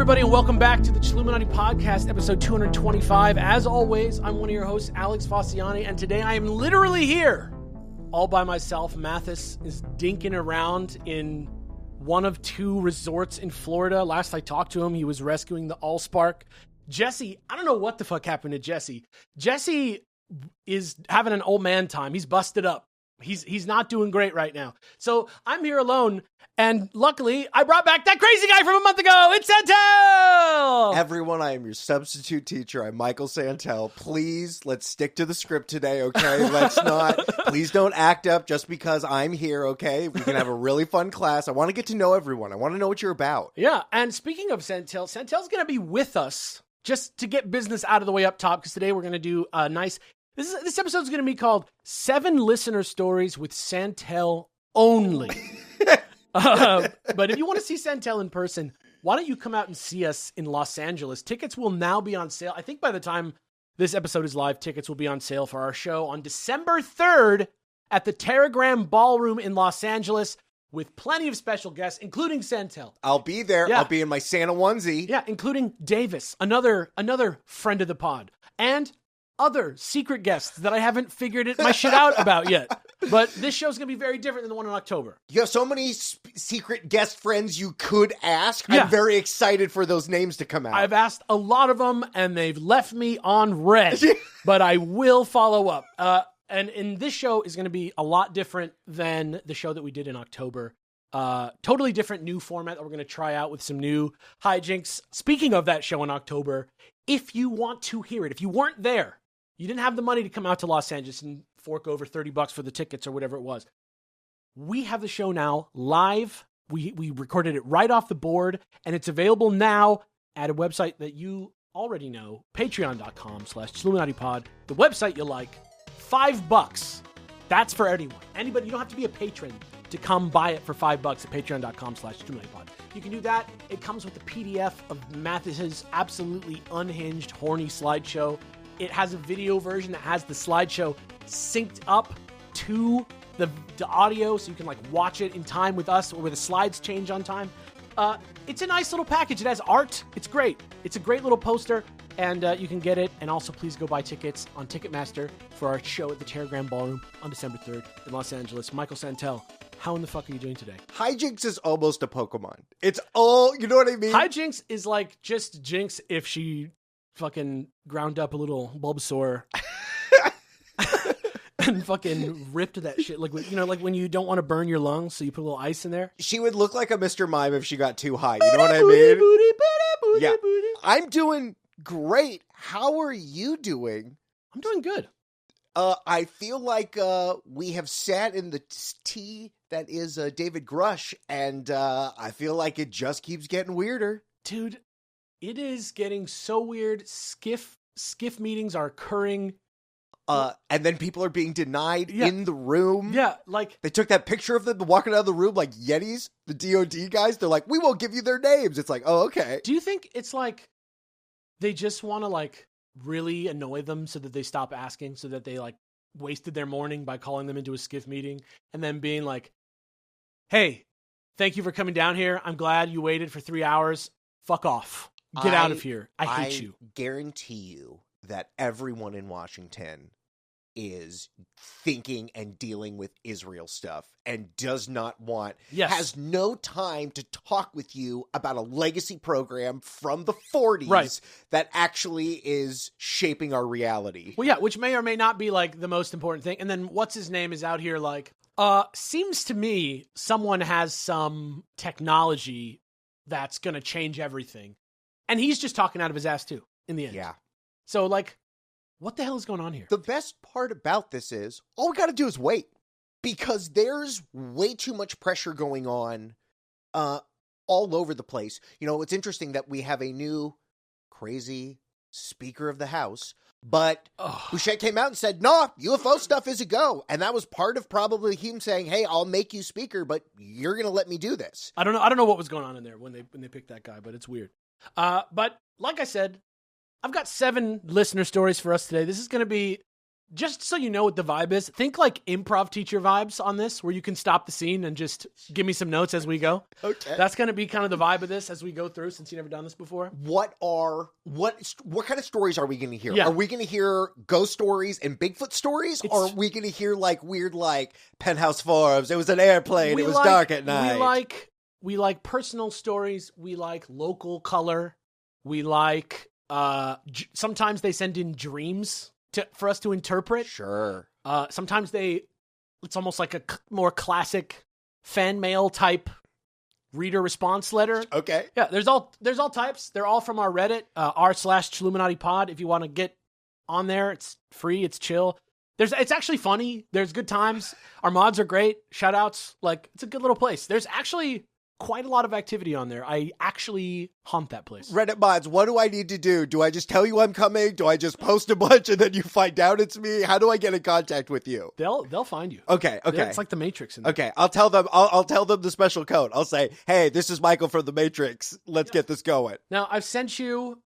everybody, and welcome back to the Chilluminati Podcast, episode 225. As always, I'm one of your hosts, Alex Fossiani, and today I am literally here all by myself. Mathis is dinking around in one of two resorts in Florida. Last I talked to him, he was rescuing the Allspark. Jesse, I don't know what the fuck happened to Jesse. Jesse is having an old man time. He's busted up. He's not doing great right now. So I'm here alone, and luckily I brought back that crazy guy from a month ago. It's Santell! Everyone, I am your substitute teacher. I'm Michael Santell. Please, let's stick to the script today, okay? Please don't act up just because I'm here, okay? We can have a really fun class. I want to get to know everyone. I want to know what you're about. Yeah, and speaking of Santell, Santell's going to be with us just to get business out of the way up top, because today we're going to do a nice... This episode is going to be called 7 Listener Stories with Santell Only. But if you want to see Santell in person, why don't you come out and see us in Los Angeles? Tickets will now be on sale. I think by the time this episode is live, tickets will be on sale for our show on December 3rd at the Terragram Ballroom in Los Angeles with plenty of special guests, including Santell. I'll be there. Yeah. I'll be in my Santa onesie. Yeah, including Davis, another friend of the pod, and other secret guests that I haven't figured my shit out about yet. But this show's going to be very different than the one in October. You have so many secret guest friends you could ask. Yeah. I'm very excited for those names to come out. I've asked a lot of them, and they've left me on red. But I will follow up. And this show is going to be a lot different than the show that we did in October. Totally different new format that we're going to try out with some new hijinks. Speaking of that show in October, if you want to hear it, if you weren't there, you didn't have the money to come out to Los Angeles and fork over $30 for the tickets or whatever it was, we have the show now live. We recorded it right off the board, and it's available now at a website that you already know, patreon.com/ChilluminatiPod. The website you like, $5. That's for anyone. Anybody, you don't have to be a patron to come buy it for $5 at patreon.com/ChilluminatiPod. You can do that. It comes with a PDF of Mathis's absolutely unhinged, horny slideshow. It has a video version that has the slideshow synced up to the audio, so you can like watch it in time with us, or where the slides change on time. It's a nice little package. It has art. It's great. It's a great little poster, and you can get it. And also, please go buy tickets on Ticketmaster for our show at the Terragram Ballroom on December 3rd in Los Angeles. Michael Santell, how in the fuck are you doing today? Hijinks is almost a Pokemon. It's all, you know what I mean? Hijinks is like just Jinx if she fucking ground up a little Bulbasaur and fucking ripped that shit. Like, you know, like when you don't want to burn your lungs, so you put a little ice in there. She would look like a Mr. Mime if she got too high. You know what I mean? Yeah. I'm doing great. How are you doing? I'm doing good. I feel like we have sat in the tea that is David Grush, and I feel like it just keeps getting weirder. Dude, it is getting so weird. Skiff meetings are occurring. And then people are being denied in the room. Yeah, like... They took that picture of them walking out of the room like Yetis, the DOD guys. They're like, we won't give you their names. It's like, oh, okay. Do you think it's like they just want to like really annoy them so that they stop asking, so that they like wasted their morning by calling them into a skiff meeting and then being like, hey, thank you for coming down here. I'm glad you waited for 3 hours. Fuck off. Get out of here. I hate you. I guarantee you that everyone in Washington is thinking and dealing with Israel stuff and does not want, has no time to talk with you about a legacy program from the 40s that actually is shaping our reality. Well, yeah, which may or may not be like the most important thing. And then what's his name is out here like, seems to me someone has some technology that's going to change everything. And he's just talking out of his ass too, in the end. Yeah. So like, what the hell is going on here? The best part about this is all we got to do is wait, because there's way too much pressure going on all over the place. You know, it's interesting that we have a new crazy Speaker of the House, but Bouchette came out and said, no, UFO stuff is a go. And that was part of probably him saying, hey, I'll make you Speaker, but you're going to let me do this. I don't know what was going on in there when they picked that guy, but it's weird. But like I said, I've got 7 listener stories for us today. This is going to be just so you know what the vibe is, think like improv teacher vibes on this, where you can stop the scene and just give me some notes as we go. Okay. That's going to be kind of the vibe of this as we go through, since you've never done this before. What kind of stories are we going to hear? Yeah. Are we going to hear ghost stories and Bigfoot stories? Or are we going to hear like weird, like Penthouse Forbes? It was an airplane. It was dark at night. We like personal stories. We like local color. We like, sometimes they send in dreams for us to interpret. Sure. Sometimes it's almost like a more classic fan mail type reader response letter. Okay. Yeah, there's all types. They're all from our Reddit, r/Chilluminati pod. If you want to get on there, it's free, it's chill. It's actually funny. There's good times. Our mods are great. Shout outs. Like, it's a good little place. There's actually quite a lot of activity on there. I actually haunt that place. Reddit mods, what do I need to do? Do I just tell you I'm coming? Do I just post a bunch and then you find out it's me? How do I get in contact with you? They'll find you. Okay. It's like the Matrix. Okay, I'll tell them. I'll tell them the special code. I'll say, "Hey, this is Michael from the Matrix. Let's get this going." Now, I've sent you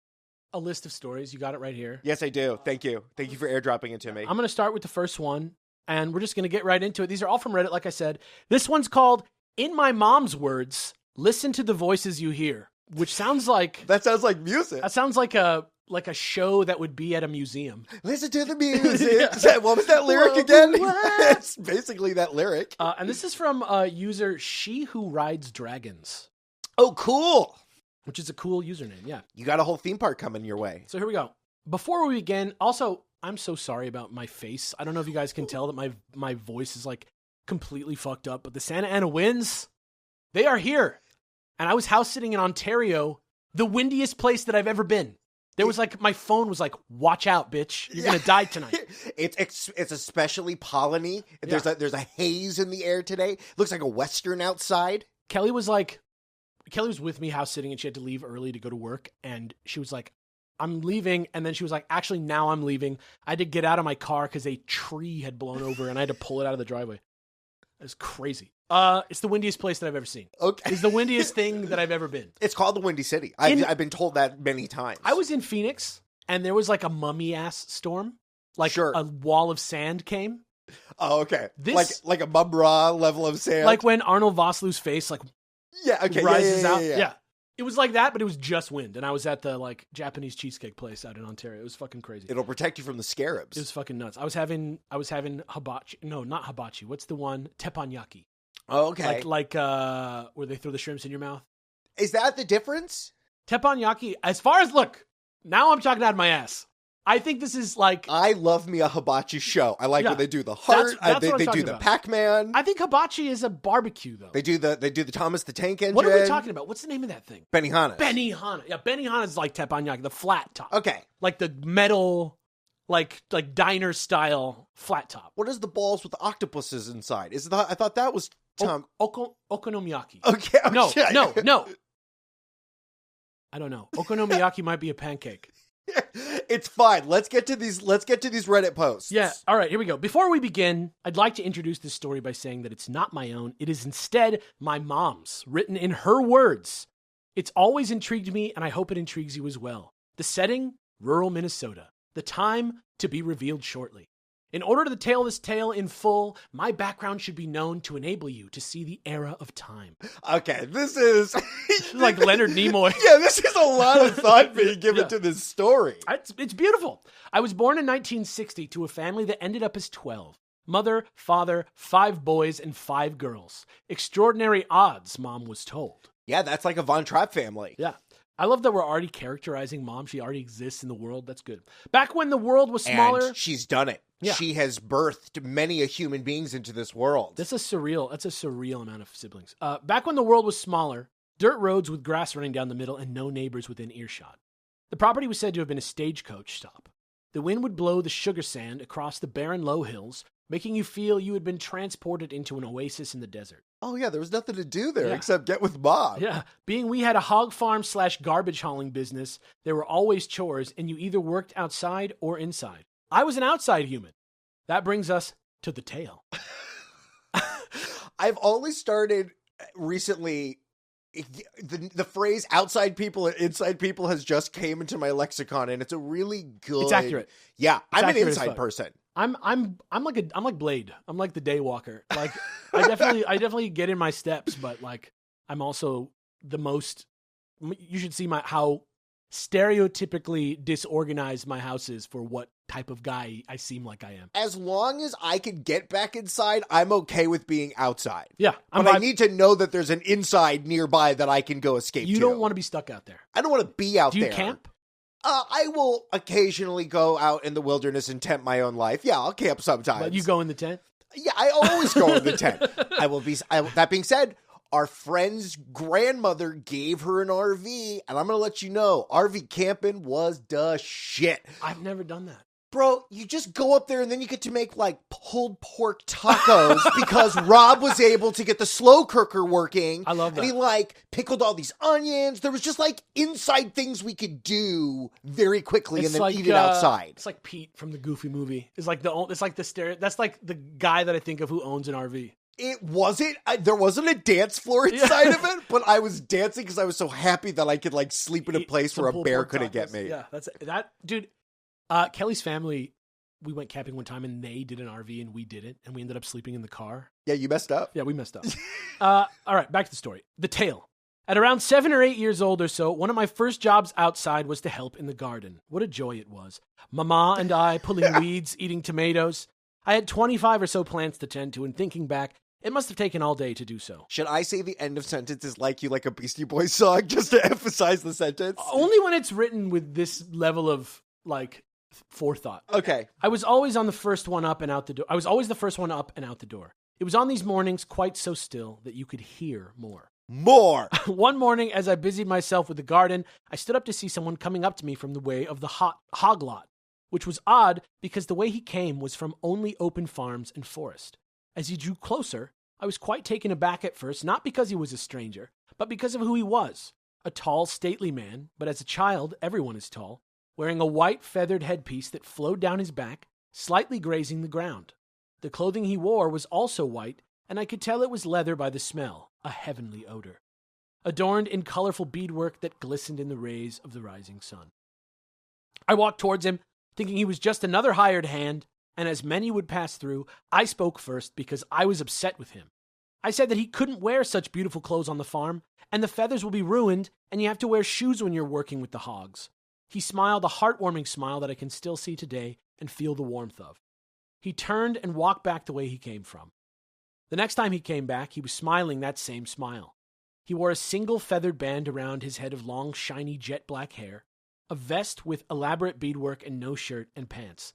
a list of stories. You got it right here. Yes, I do. Thank you. Thank you for airdropping it to me. I'm going to start with the first one, and we're just going to get right into it. These are all from Reddit, like I said. This one's called, "In My Mom's Words, Listen to the Voices You Hear," which sounds like... That sounds like music. That sounds like a show that would be at a museum. Listen to the music. Yeah. What was that lyric again? It's basically that lyric. And this is from user She Who Rides Dragons. Oh, cool. Which is a cool username, yeah. You got a whole theme park coming your way. So here we go. Before we begin, also, I'm so sorry about my face. I don't know if you guys can tell that my voice is like completely fucked up, but the Santa Ana winds, they are here. And I was house sitting in Ontario, the windiest place that I've ever been. There was like, my phone was like, "Watch out, bitch. You're going to die tonight." It's especially polleny. There's a haze in the air today. Looks like a western outside. Kelly was with me house sitting, and she had to leave early to go to work. And she was like, "I'm leaving." And then she was like, "Actually, now I'm leaving." I had to get out of my car because a tree had blown over and I had to pull it out of the driveway. It was crazy. It's the windiest place that I've ever seen. Okay. It's the windiest thing that I've ever been. It's called the Windy City. I've been told that many times. I was in Phoenix, and there was like a mummy-ass storm. Like a wall of sand came. Oh, okay. Like a Mumra level of sand? Like when Arnold Vosloo's face rises out. Yeah. It was like that, but it was just wind. And I was at the like Japanese cheesecake place out in Ontario. It was fucking crazy. It'll protect you from the scarabs. It was fucking nuts. I was having hibachi. No, not hibachi. What's the one? Teppanyaki. Oh, okay. Like where they throw the shrimps in your mouth. Is that the difference? Teppanyaki, as far as look, now I'm talking out of my ass. I think this is like... I love me a hibachi show. I like when they do the heart. They do the Pac-Man. I think hibachi is a barbecue, though. They do the Thomas the Tank Engine. What are we talking about? What's the name of that thing? Benihana. Benihana. Yeah, Benihana is like teppanyaki, the flat top. Okay. Like the metal, like diner style flat top. What is the balls with the octopuses inside? I thought that was okonomiyaki. Okay. No. I don't know. Okonomiyaki might be a pancake. It's fine. Let's get to these Reddit posts. Yeah. All right, here we go. Before we begin, I'd like to introduce this story by saying that it's not my own. It is instead my mom's, written in her words. It's always intrigued me, and I hope it intrigues you as well. The setting, rural Minnesota. The time, to be revealed shortly. In order to tell this tale in full, my background should be known to enable you to see the era of time. Okay, this is... like Leonard Nimoy. Yeah, this is a lot of thought being given to this story. It's beautiful. I was born in 1960 to a family that ended up as 12. Mother, father, 5 boys, and 5 girls. Extraordinary odds, Mom was told. Yeah, that's like a Von Trapp family. Yeah. I love that we're already characterizing Mom. She already exists in the world. That's good. Back when the world was smaller... And she's done it. Yeah. She has birthed many a human beings into this world. That's a surreal amount of siblings. Back when the world was smaller, dirt roads with grass running down the middle and no neighbors within earshot. The property was said to have been a stagecoach stop. The wind would blow the sugar sand across the barren low hills, making you feel you had been transported into an oasis in the desert. Oh yeah, there was nothing to do there except get with Mom. Yeah, being we had a hog farm / garbage hauling business, there were always chores and you either worked outside or inside. I was an outside human. That brings us to the tale. I've only started recently... The phrase outside people and inside people has just came into my lexicon, and it's a really good... It's accurate. Yeah, I'm an inside person. I'm like Blade. I'm like the Daywalker. Like I definitely get in my steps, but like I'm also the most. You should see how stereotypically disorganized my house is for what type of guy I seem like I am. As long as I can get back inside, I'm okay with being outside. Yeah, but I need to know that there's an inside nearby that I can go escape to. You don't want to be stuck out there. I don't want to be out there. Do you camp? I will occasionally go out in the wilderness and tent my own life. Yeah, I'll camp sometimes. But you go in the tent? Yeah, I always go in the tent. That being said, our friend's grandmother gave her an RV, and I'm going to let you know, RV camping was the shit. I've never done that. Bro, you just go up there and then you get to make like pulled pork tacos because Rob was able to get the slow cooker working. I love that. And he like pickled all these onions. There was just like inside things we could do very quickly and then eat it outside. It's like Pete from the Goofy movie. It's like that's like the guy that I think of who owns an RV. It wasn't. There wasn't a dance floor inside of it, but I was dancing because I was so happy that I could like sleep in a place where a bear couldn't get me. Yeah, that dude. Kelly's family, we went camping one time and they did an RV and we didn't, and we ended up sleeping in the car. Yeah, you messed up. Yeah, we messed up. All right, back to the story. The tale. At around 7 or 8 years old or so, one of my first jobs outside was to help in the garden. What a joy it was. Mama and I pulling weeds, eating tomatoes. I had 25 or so plants to tend to, and thinking back, it must have taken all day to do so. Should I say the end of sentence is like you like a Beastie Boys song just to emphasize the sentence? Only when it's written with this level of, like, forethought. Okay. I was always the first one up and out the door. It was on these mornings quite so still that you could hear more. One morning, as I busied myself with the garden, I stood up to see someone coming up to me from the way of the hog lot, which was odd because the way he came was from only open farms and forest. As he drew closer, I was quite taken aback at first, not because he was a stranger, but because of who he was. A tall, stately man, but as a child, everyone is tall, wearing a white feathered headpiece that flowed down his back, slightly grazing the ground. The clothing he wore was also white, and I could tell it was leather by the smell, a heavenly odor, adorned in colorful beadwork that glistened in the rays of the rising sun. I walked towards him, thinking he was just another hired hand, and as many would pass through, I spoke first because I was upset with him. I said that he couldn't wear such beautiful clothes on the farm, and the feathers will be ruined, and you have to wear shoes when you're working with the hogs. He smiled a heartwarming smile that I can still see today and feel the warmth of. He turned and walked back the way he came from. The next time he came back, he was smiling that same smile. He wore a single feathered band around his head of long, shiny, jet black hair, a vest with elaborate beadwork, and no shirt and pants.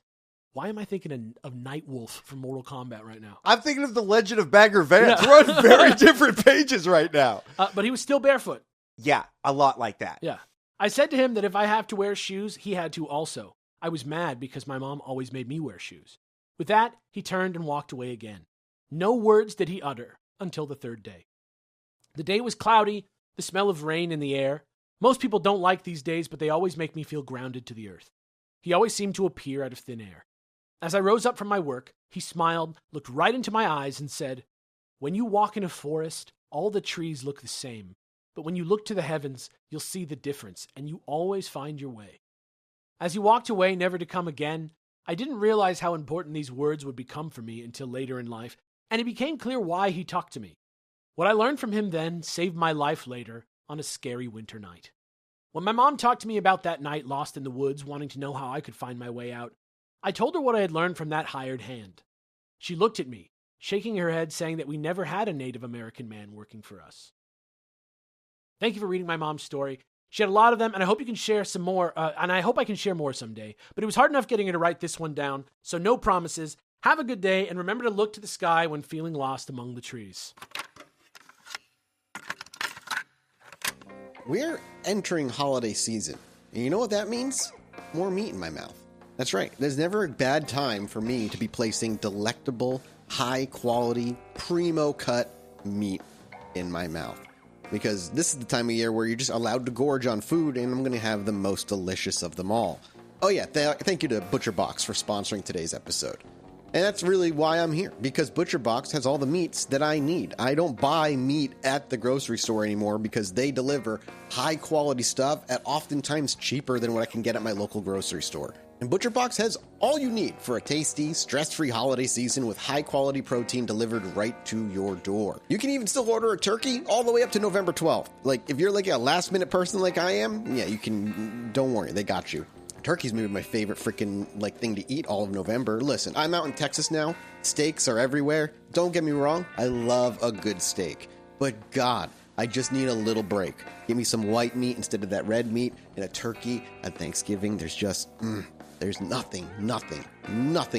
Why am I thinking of Nightwolf from Mortal Kombat right now? I'm thinking of The Legend of Bagger Vance. Yeah. We're on very different pages right now. But he was still barefoot. Yeah, a lot like that. Yeah. I said to him that if I have to wear shoes, he had to also. I was mad because my mom always made me wear shoes. With that, he turned and walked away again. No words did he utter until the third day. The day was cloudy, the smell of rain in the air. Most people don't like these days, but they always make me feel grounded to the earth. He always seemed to appear out of thin air. As I rose up from my work, he smiled, looked right into my eyes, and said, "When you walk in a forest, all the trees look the same. But when you look to the heavens, you'll see the difference, and you always find your way." As he walked away, never to come again, I didn't realize how important these words would become for me until later in life, and it became clear why he talked to me. What I learned from him then saved my life later on a scary winter night. When my mom talked to me about that night lost in the woods, wanting to know how I could find my way out, I told her what I had learned from that hired hand. She looked at me, shaking her head, saying that we never had a Native American man working for us. Thank you for reading my mom's story. She had a lot of them, and I hope you can share some more, and I hope I can share more someday. But it was hard enough getting her to write this one down, so no promises. Have a good day, and remember to look to the sky when feeling lost among the trees. We're entering holiday season, and you know what that means? More meat in my mouth. That's right. There's never a bad time for me to be placing delectable, high-quality, primo-cut meat in my mouth. Because this is the time of year where you're just allowed to gorge on food, and I'm going to have the most delicious of them all. Oh yeah, thank you to ButcherBox for sponsoring today's episode. And that's really why I'm here, because ButcherBox has all the meats that I need. I don't buy meat at the grocery store anymore because they deliver high-quality stuff at oftentimes cheaper than what I can get at my local grocery store. And ButcherBox has all you need for a tasty, stress-free holiday season with high-quality protein delivered right to your door. You can even still order a turkey all the way up to November 12th. Like, if you're like a last-minute person like I am, yeah, you can, don't worry, they got you. Turkey's maybe my favorite freaking, like, thing to eat all of November. Listen, I'm out in Texas now. Steaks are everywhere. Don't get me wrong, I love a good steak. But God, I just need a little break. Give me some white meat instead of that red meat, and a turkey at Thanksgiving. There's just, there's nothing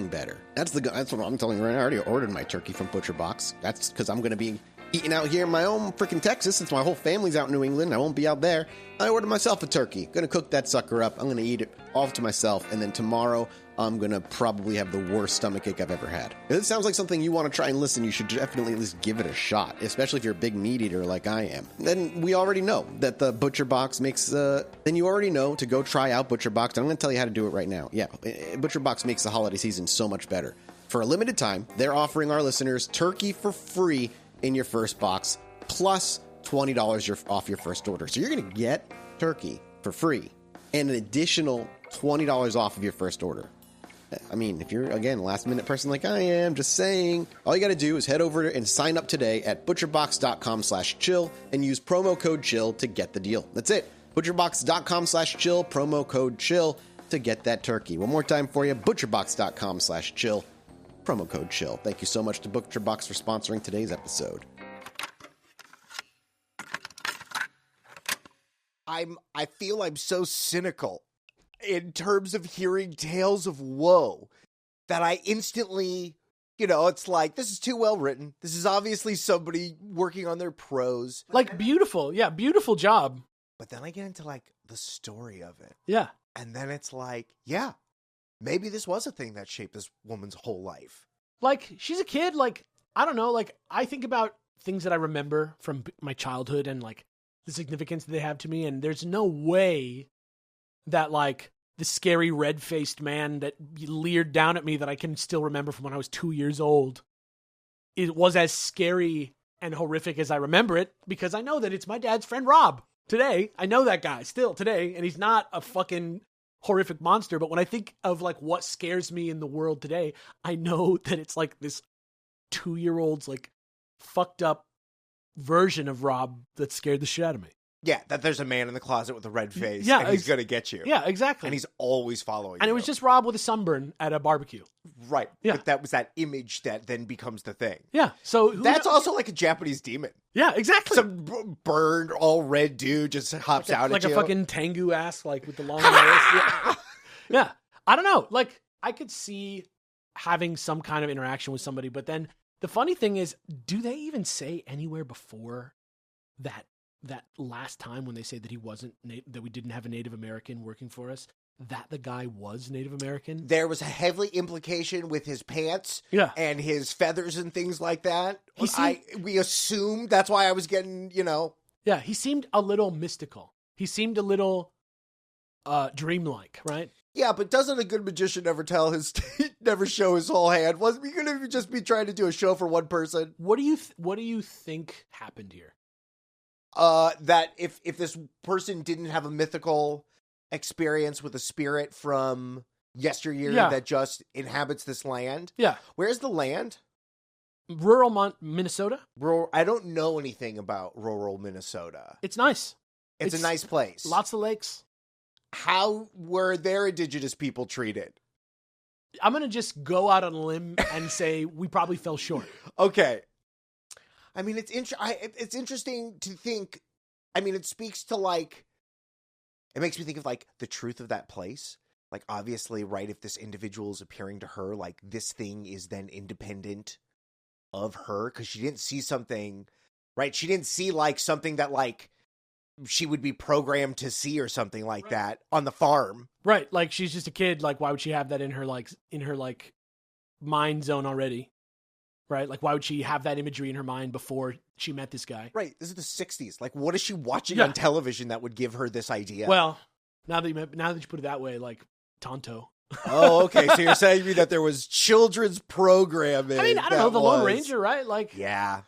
better. That's what I'm telling you right now. I already ordered my turkey from ButcherBox. That's because I'm going to be eating out here in my own freaking Texas, since my whole family's out in New England. I won't be out there. I ordered myself a turkey. Going to cook that sucker up. I'm going to eat it all to myself, and then tomorrow I'm going to probably have the worst stomachache I've ever had. If this sounds like something you want to try and listen, you should definitely at least give it a shot, especially if you're a big meat eater like I am. Then we already know that the ButcherBox makes, then you already know to go try out ButcherBox. I'm going to tell you how to do it right now. Yeah, ButcherBox makes the holiday season so much better. For a limited time, they're offering our listeners turkey for free in your first box, plus $20 off your first order. So you're going to get turkey for free and an additional $20 off of your first order. I mean, if you're, again, a last-minute person like I am, just saying, all you got to do is head over and sign up today at butcherbox.com/chill and use promo code CHILL to get the deal. That's it. butcherbox.com/chill, promo code CHILL to get that turkey. One more time for you, butcherbox.com/chill, promo code CHILL. Thank you so much to ButcherBox for sponsoring today's episode. I feel I'm so cynical in terms of hearing tales of woe that I instantly, it's like, this is too well written. This is obviously somebody working on their prose. Like, beautiful. Yeah, beautiful job. But then I get into, like, the story of it. Yeah. And then it's like, yeah, maybe this was a thing that shaped this woman's whole life. Like, she's a kid. Like, I don't know. Like, I think about things that I remember from my childhood and, like, the significance that they have to me. And there's no way that, like, the scary red-faced man that leered down at me that I can still remember from when I was 2 years old, it was as scary and horrific as I remember it, because I know that it's my dad's friend Rob today. I know that guy still today, and he's not a fucking horrific monster. But when I think of, like, what scares me in the world today, I know that it's like this 2-year-old's, like, fucked up version of Rob that scared the shit out of me. Yeah, that there's a man in the closet with a red face, yeah, and he's going to get you. Yeah, exactly. And he's always following and you. It was just Rob with a sunburn at a barbecue. Right. Yeah. But that was that image that then becomes the thing. Yeah, so... That's also like a Japanese demon. Yeah, exactly. Some burned, all red dude just hops out at you. Like a fucking Tengu ass, like, with the long nails. Yeah. Yeah. I don't know. Like, I could see having some kind of interaction with somebody, but then the funny thing is, do they even say anywhere before that last time when they say that he wasn't, that we didn't have a Native American working for us, that the guy was Native American? There was a heavy implication with his pants, yeah, and his feathers and things like that. We assumed, that's why I was getting, Yeah, he seemed a little mystical. He seemed a little dreamlike, right? Yeah, but doesn't a good magician never show his whole hand? Wasn't he going to just be trying to do a show for one person? What do you think happened here? That if this person didn't have a mythical experience with a spirit from yesteryear that just inhabits this land. Yeah. Where's the land? Rural Minnesota? I don't know anything about rural Minnesota. It's nice. It's a nice place. Lots of lakes. How were their indigenous people treated? I'm going to just go out on a limb and say we probably fell short. Okay. I mean, it's interesting to think. I mean, it speaks to, like, it makes me think of, like, the truth of that place. Like, obviously, right, if this individual is appearing to her, like, this thing is then independent of her, because she didn't see something, right? She didn't see, like, something that, like, she would be programmed to see or something like that on the farm. Right. Like, she's just a kid. Like, why would she have that in her mind zone already? Right? Like, why would she have that imagery in her mind before she met this guy? Right. This is the 60s. Like, what is she watching on television that would give her this idea? Well, now that you put it that way, like, Tonto. Oh, okay. So you're saying to me that there was children's programming. I mean, I don't know, the Lone Ranger, right? Like, yeah.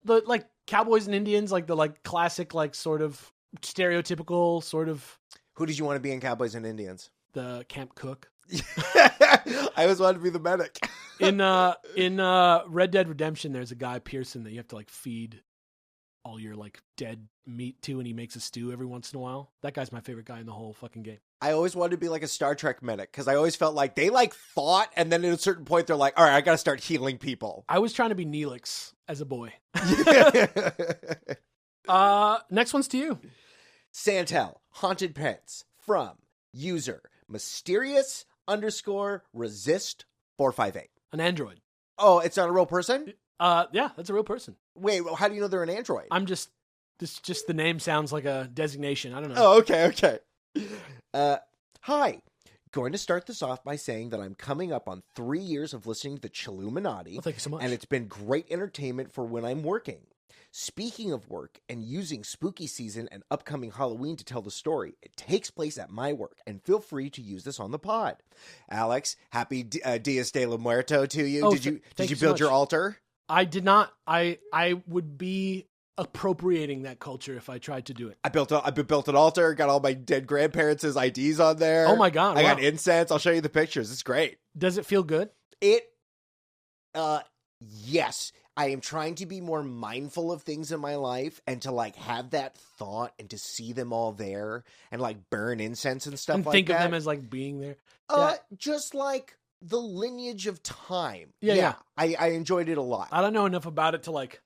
The, like, Cowboys and Indians, like, the, like, classic, like, sort of stereotypical sort of... Who did you want to be in Cowboys and Indians? The camp cook. I always wanted to be the medic. In Red Dead Redemption, there's a guy, Pearson, that you have to like feed all your like dead meat to, and he makes a stew every once in a while. That guy's my favorite guy in the whole fucking game. I always wanted to be like a Star Trek medic because I always felt like they like fought, and then at a certain point they're like, all right, I got to start healing people. I was trying to be Neelix as a boy. Next one's to you. Santell, haunted pets from user mysterious_resist458. An android. Oh, it's not a real person? Yeah, that's a real person. Wait, well, how do you know they're an android? Just the name sounds like a designation. I don't know. Oh, okay. Hi. Going to start this off by saying that I'm coming up on 3 years of listening to the Chilluminati. Well, thank you so much. And it's been great entertainment for when I'm working. Speaking of work and using spooky season and upcoming Halloween to tell the story, it takes place at my work, and feel free to use this on the pod. Alex, happy Dias de la Muerto to you. Oh, did you so build your much. altar? I did not. I would be appropriating that culture if I tried to do it. I built an altar, got all my dead grandparents' IDs on there. Oh my God. I wow. got incense. I'll show you the pictures. It's great. Does it feel good? Yes. I am trying to be more mindful of things in my life and to like have that thought and to see them all there and like burn incense and stuff And like think that. of them as like being there. Just like the lineage of time. Yeah. I enjoyed it a lot. I don't know enough about it to like.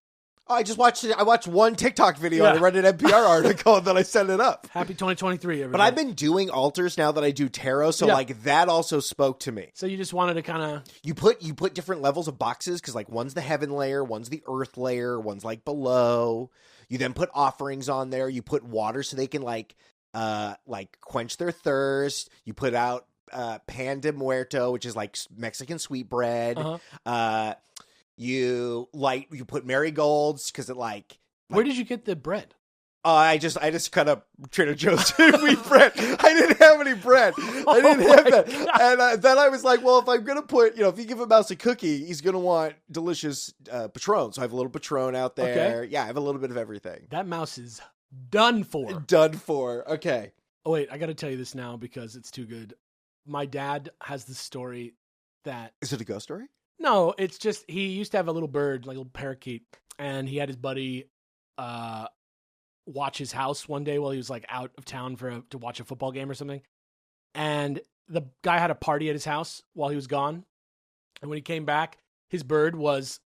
I watched one TikTok video and I read an NPR article and then I set it up. Happy 2023, everybody. But I've been doing altars now that I do tarot, so like that also spoke to me. So you just wanted to kind of you put different levels of boxes because like one's the heaven layer, one's the earth layer, one's like below. You then put offerings on there. You put water so they can like quench their thirst. You put out pan de muerto, which is like Mexican sweetbread. You put marigolds because it like. Where did you get the bread? I just cut up Trader Joe's wheat bread. I didn't have any bread. I didn't have that. And then I was like, well, if I'm going to put, if you give a mouse a cookie, he's going to want delicious Patron. So I have a little Patron out there. Okay. Yeah, I have a little bit of everything. That mouse is done for. Done for. Okay. Oh, wait, I got to tell you this now because it's too good. My dad has this story that... Is it a ghost story? No, it's just he used to have a little bird, like a little parakeet, and he had his buddy watch his house one day while he was like out of town to watch a football game or something. And the guy had a party at his house while he was gone. And when he came back, his bird was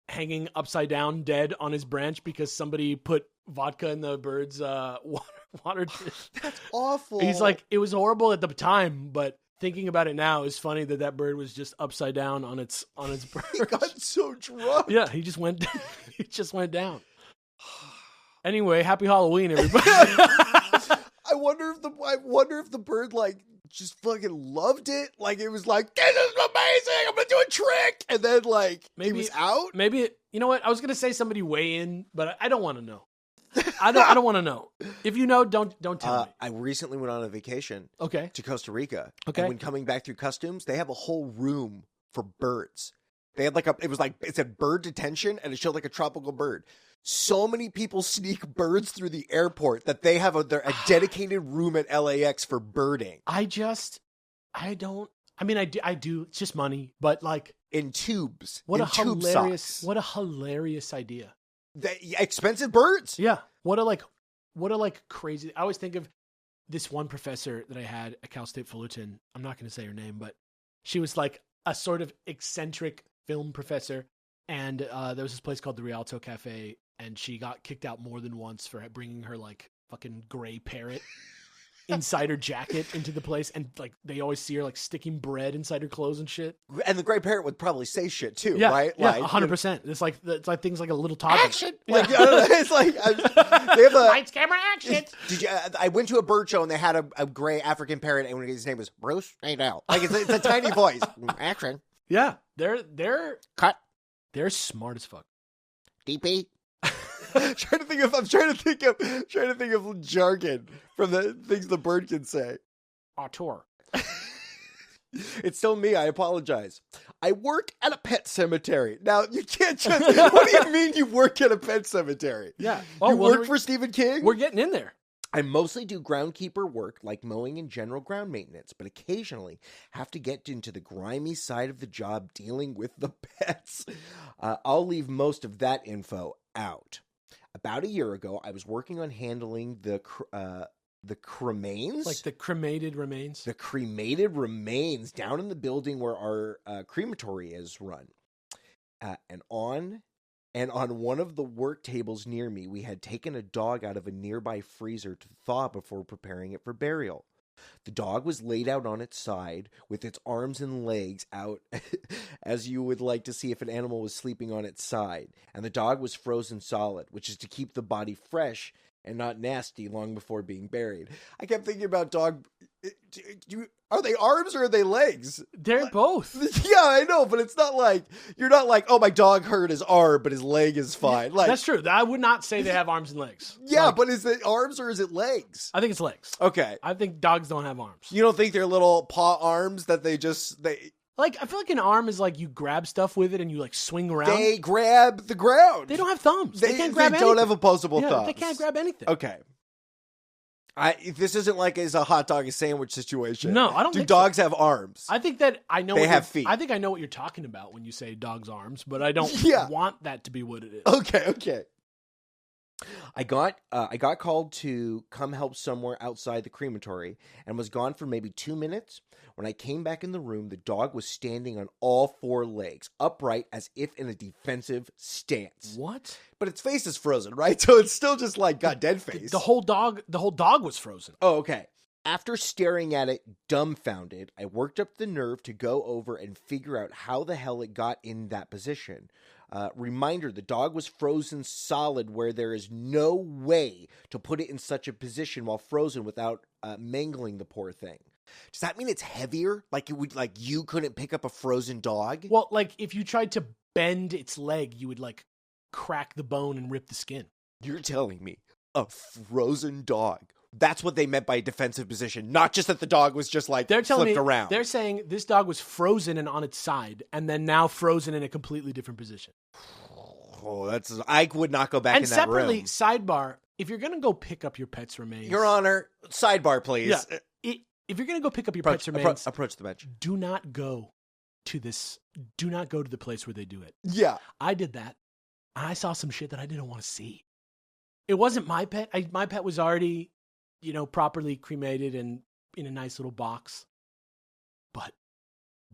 hanging upside down, dead on his branch because somebody put vodka in the bird's water dish. That's awful. He's like, it was horrible at the time, but thinking about it now is funny that bird was just upside down on its perch. He got so drunk. Yeah, he just went down. Anyway, happy Halloween, everybody. I wonder if the bird like just fucking loved it. Like it was like, this is amazing. I'm gonna do a trick, and then like maybe he was out. Maybe you know what? I was gonna say somebody weigh in, but I don't want to know. I don't want to know. If you know, don't tell me. I recently went on a vacation. Okay. To Costa Rica. Okay. And when coming back through customs, they have a whole room for birds. They had it said bird detention, and it showed like a tropical bird. So many people sneak birds through the airport that they have a dedicated room at LAX for birding. I do. It's just money, but like in tubes. What a hilarious idea. Expensive birds. Yeah. What a crazy. I always think of this one professor that I had at Cal State Fullerton. I'm not going to say her name, but she was like a sort of eccentric film professor. And there was this place called the Rialto Cafe, and she got kicked out more than once for bringing her like fucking gray parrot inside her jacket into the place, and like they always see her like sticking bread inside her clothes and shit. And the gray parrot would probably say shit too, yeah, right? Yeah, 100%. It's like things like a little toddler. Action! Like, it's like they have lights, camera, action. I went to a bird show and they had a gray African parrot, and his name was Bruce Nadell. Like it's a tiny voice. Action. Yeah, they're cut. They're smart as fuck. DP. I'm trying to think of jargon from the things the bird can say. Auteur. It's still me. I apologize. I work at a pet cemetery. Now you can't just. What do you mean you work at a pet cemetery? Yeah. You work for Stephen King? We're getting in there. I mostly do groundkeeper work like mowing and general ground maintenance, but occasionally have to get into the grimy side of the job dealing with the pets. I'll leave most of that info out. About a year ago, I was working on handling the cremains? Like the cremated remains? The cremated remains down in the building where our crematory is run. And on one of the work tables near me, we had taken a dog out of a nearby freezer to thaw before preparing it for burial. The dog was laid out on its side with its arms and legs out as you would like to see if an animal was sleeping on its side. And the dog was frozen solid, which is to keep the body fresh and not nasty long before being buried. I kept thinking about dog... Are they arms or are they legs? They're both. Yeah, I know, but it's not like... You're not like, oh, my dog hurt his arm, but his leg is fine. Like, that's true. I would not say they have arms and legs. Yeah, like, but is it arms or is it legs? I think it's legs. Okay. I think dogs don't have arms. You don't think they're little paw arms that they just... Like, I feel like an arm is like you grab stuff with it and you like swing around. They grab the ground. They don't have thumbs. They can't grab anything. They don't have opposable thumbs. They can't grab anything. Okay. This isn't like it's a hot dog and sandwich situation. No, I don't think Do dogs have arms? I think that I know they have feet. I think I know what you're talking about when you say dog's arms, but I don't want that to be what it is. Okay. I got called to come help somewhere outside the crematory and was gone for maybe 2 minutes. When I came back in the room, the dog was standing on all 4 legs, upright as if in a defensive stance. What? But its face is frozen, right? So it's still just like got dead face. The whole dog was frozen. Oh, okay. After staring at it dumbfounded, I worked up the nerve to go over and figure out how the hell it got in that position. Reminder, the dog was frozen solid where there is no way to put it in such a position while frozen without mangling the poor thing. Does that mean it's heavier? Like it would, like you couldn't pick up a frozen dog? Well, like if you tried to bend its leg, you would like crack the bone and rip the skin. You're telling me a frozen dog. That's what they meant by defensive position, not just that the dog was just like flipped around. They're saying this dog was frozen and on its side, and then now frozen in a completely different position. Oh, I would not go back in that room. And separately, sidebar, if you're going to go pick up your pet's remains... Your Honor, sidebar, please. Yeah, if you're going to go pick up your pet's remains... Approach the bench. Do not go to the place where they do it. Yeah. I did that. I saw some shit that I didn't want to see. It wasn't my pet. My pet was already... properly cremated and in a nice little box. But,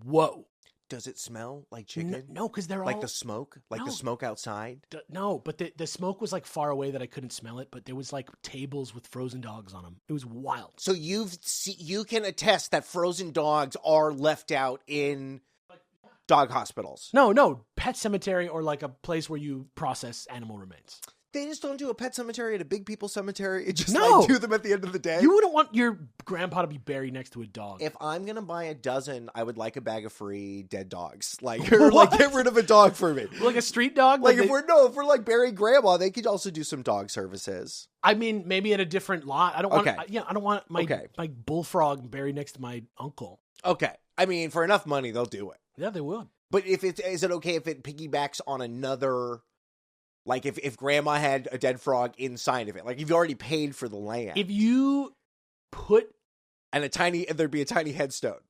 whoa. Does it smell like chicken? No, because they're all... Like the smoke? Like the smoke outside? No, but the smoke was like far away that I couldn't smell it, but there was like tables with frozen dogs on them. It was wild. So you can attest that frozen dogs are left out in dog hospitals? No, pet cemetery or like a place where you process animal remains. They just don't do a pet cemetery at a big people cemetery. It just do them at the end of the day. You wouldn't want your grandpa to be buried next to a dog. If I'm gonna buy a dozen, I would like a bag of free dead dogs. Like get rid of a dog for me. Like a street dog? If we're like burying grandma, they could also do some dog services. I mean, maybe at a different lot. I don't want my bullfrog buried next to my uncle. Okay. I mean, for enough money, they'll do it. Yeah, they would. But is it okay if it piggybacks on another? Like if grandma had a dead frog inside of it, like you've already paid for the land. If you put there'd be a tiny headstone.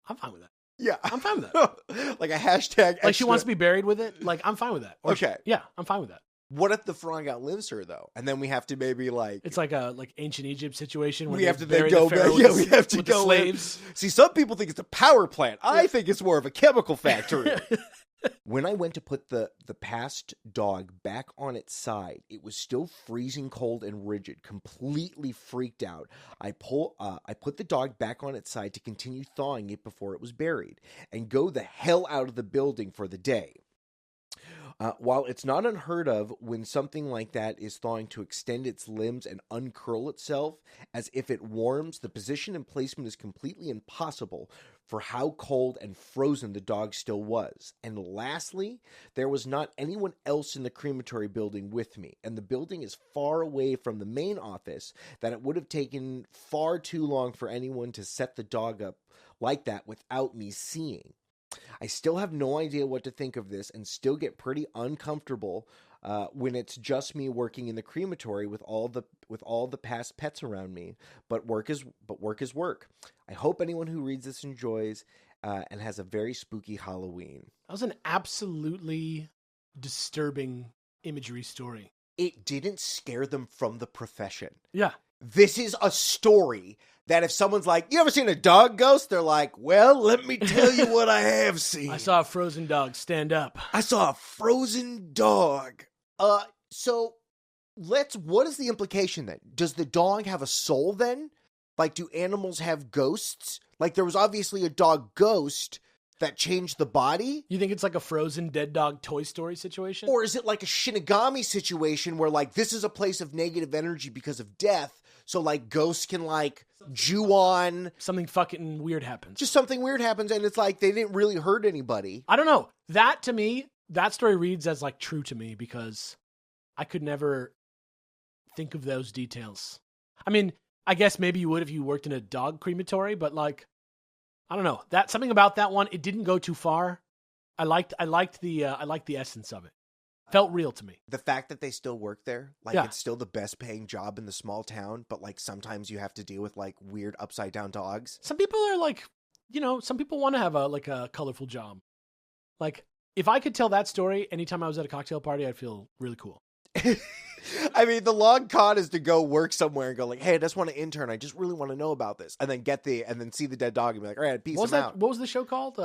I'm fine with that. Yeah, I'm fine with that. Like a hashtag. Like she wants to be buried with it. Like I'm fine with that. Okay. Yeah, I'm fine with that. What if the frog outlives her though, and then we have to maybe it's like a ancient Egypt situation where we have to then go back. Yeah, we have to go slaves. See, some people think it's a power plant. I think it's more of a chemical factory. When I went to put the passed dog back on its side, it was still freezing cold and rigid, completely freaked out. I put the dog back on its side to continue thawing it before it was buried, and go the hell out of the building for the day. While it's not unheard of when something like that is thawing to extend its limbs and uncurl itself as if it warms, the position and placement is completely impossible for how cold and frozen the dog still was. And lastly, there was not anyone else in the crematory building with me, and the building is far away from the main office that it would have taken far too long for anyone to set the dog up like that without me seeing. I still have no idea what to think of this and still get pretty uncomfortable when it's just me working in the crematory with all the past pets around me. But work is work. I hope anyone who reads this enjoys and has a very spooky Halloween. That was an absolutely disturbing imagery story. It didn't scare them from the profession. Yeah. This is a story that if someone's like, you ever seen a dog ghost? They're like, well, let me tell you what I have seen. I saw a frozen dog stand up. I saw a frozen dog. So what is the implication then? Does the dog have a soul then? Like, do animals have ghosts? Like, there was obviously a dog ghost that changed the body? You think it's like a frozen dead dog Toy Story situation? Or is it like a Shinigami situation where, like, this is a place of negative energy because of death, so, like, ghosts can, like, Jew on. Something fucking weird happens. Just something weird happens, and it's like they didn't really hurt anybody. I don't know. That, to me, that story reads as, like, true to me because I could never think of those details. I mean, I guess maybe you would if you worked in a dog crematory, but, like, I don't know. That something about that one, it didn't go too far. I liked the essence of it. Felt real to me. The fact that they still work there, like, Yeah. It's still the best paying job in the small town, but, like, sometimes you have to deal with, like, weird upside down dogs. Some people are like, some people want to have a colorful job. Like, if I could tell that story anytime I was at a cocktail party, I'd feel really cool. I mean, the long con is to go work somewhere and go like, hey, I just want to intern. I just really want to know about this. And then see the dead dog and be like, all right, peace out. What was the show called?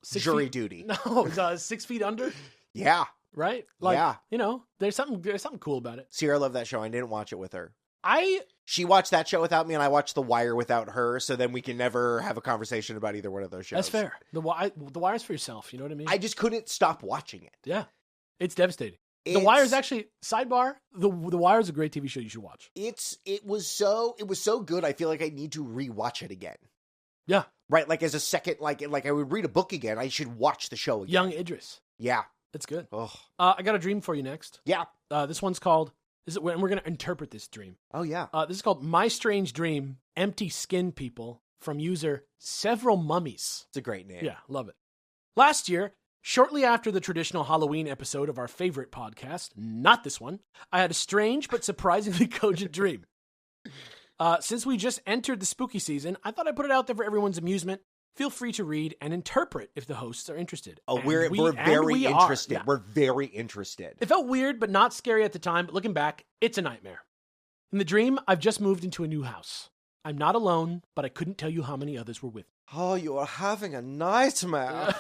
Jury Duty. No, it's 6 feet under. Yeah. Right? Like, yeah. There's something cool about it. Sierra loved that show. I didn't watch it with her. I She watched that show without me, and I watched The Wire without her, so then we can never have a conversation about either one of those shows. That's fair. The Wire's for yourself, you know what I mean? I just couldn't stop watching it. Yeah. It's devastating. The Wire's actually, sidebar, The Wire's a great TV show you should watch. It was so good, I feel like I need to rewatch it again. Yeah. Right, like as a second, like I would read a book again, I should watch the show again. Young Idris. Yeah. It's good. Oh. I got a dream for you next. Yeah. This one's called, and we're going to interpret this dream. Oh, yeah. This is called My Strange Dream, Empty Skin People, from user Several Mummies. It's a great name. Yeah, love it. Last year, shortly after the traditional Halloween episode of our favorite podcast, not this one, I had a strange but surprisingly cogent dream. Since we just entered the spooky season, I thought I'd put it out there for everyone's amusement. Feel free to read and interpret if the hosts are interested. Oh, we're very interested. Yeah. We're very interested. It felt weird, but not scary at the time. But looking back, it's a nightmare. In the dream, I've just moved into a new house. I'm not alone, but I couldn't tell you how many others were with me. Oh, you are having a nightmare.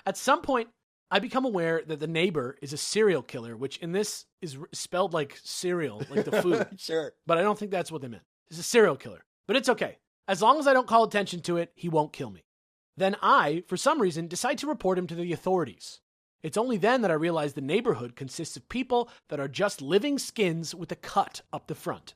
At some point, I become aware that the neighbor is a serial killer, which in this is spelled like cereal, like the food. Sure. But I don't think that's what they meant. He's a serial killer. But it's okay. As long as I don't call attention to it, he won't kill me. Then I, for some reason, decide to report him to the authorities. It's only then that I realize the neighborhood consists of people that are just living skins with a cut up the front.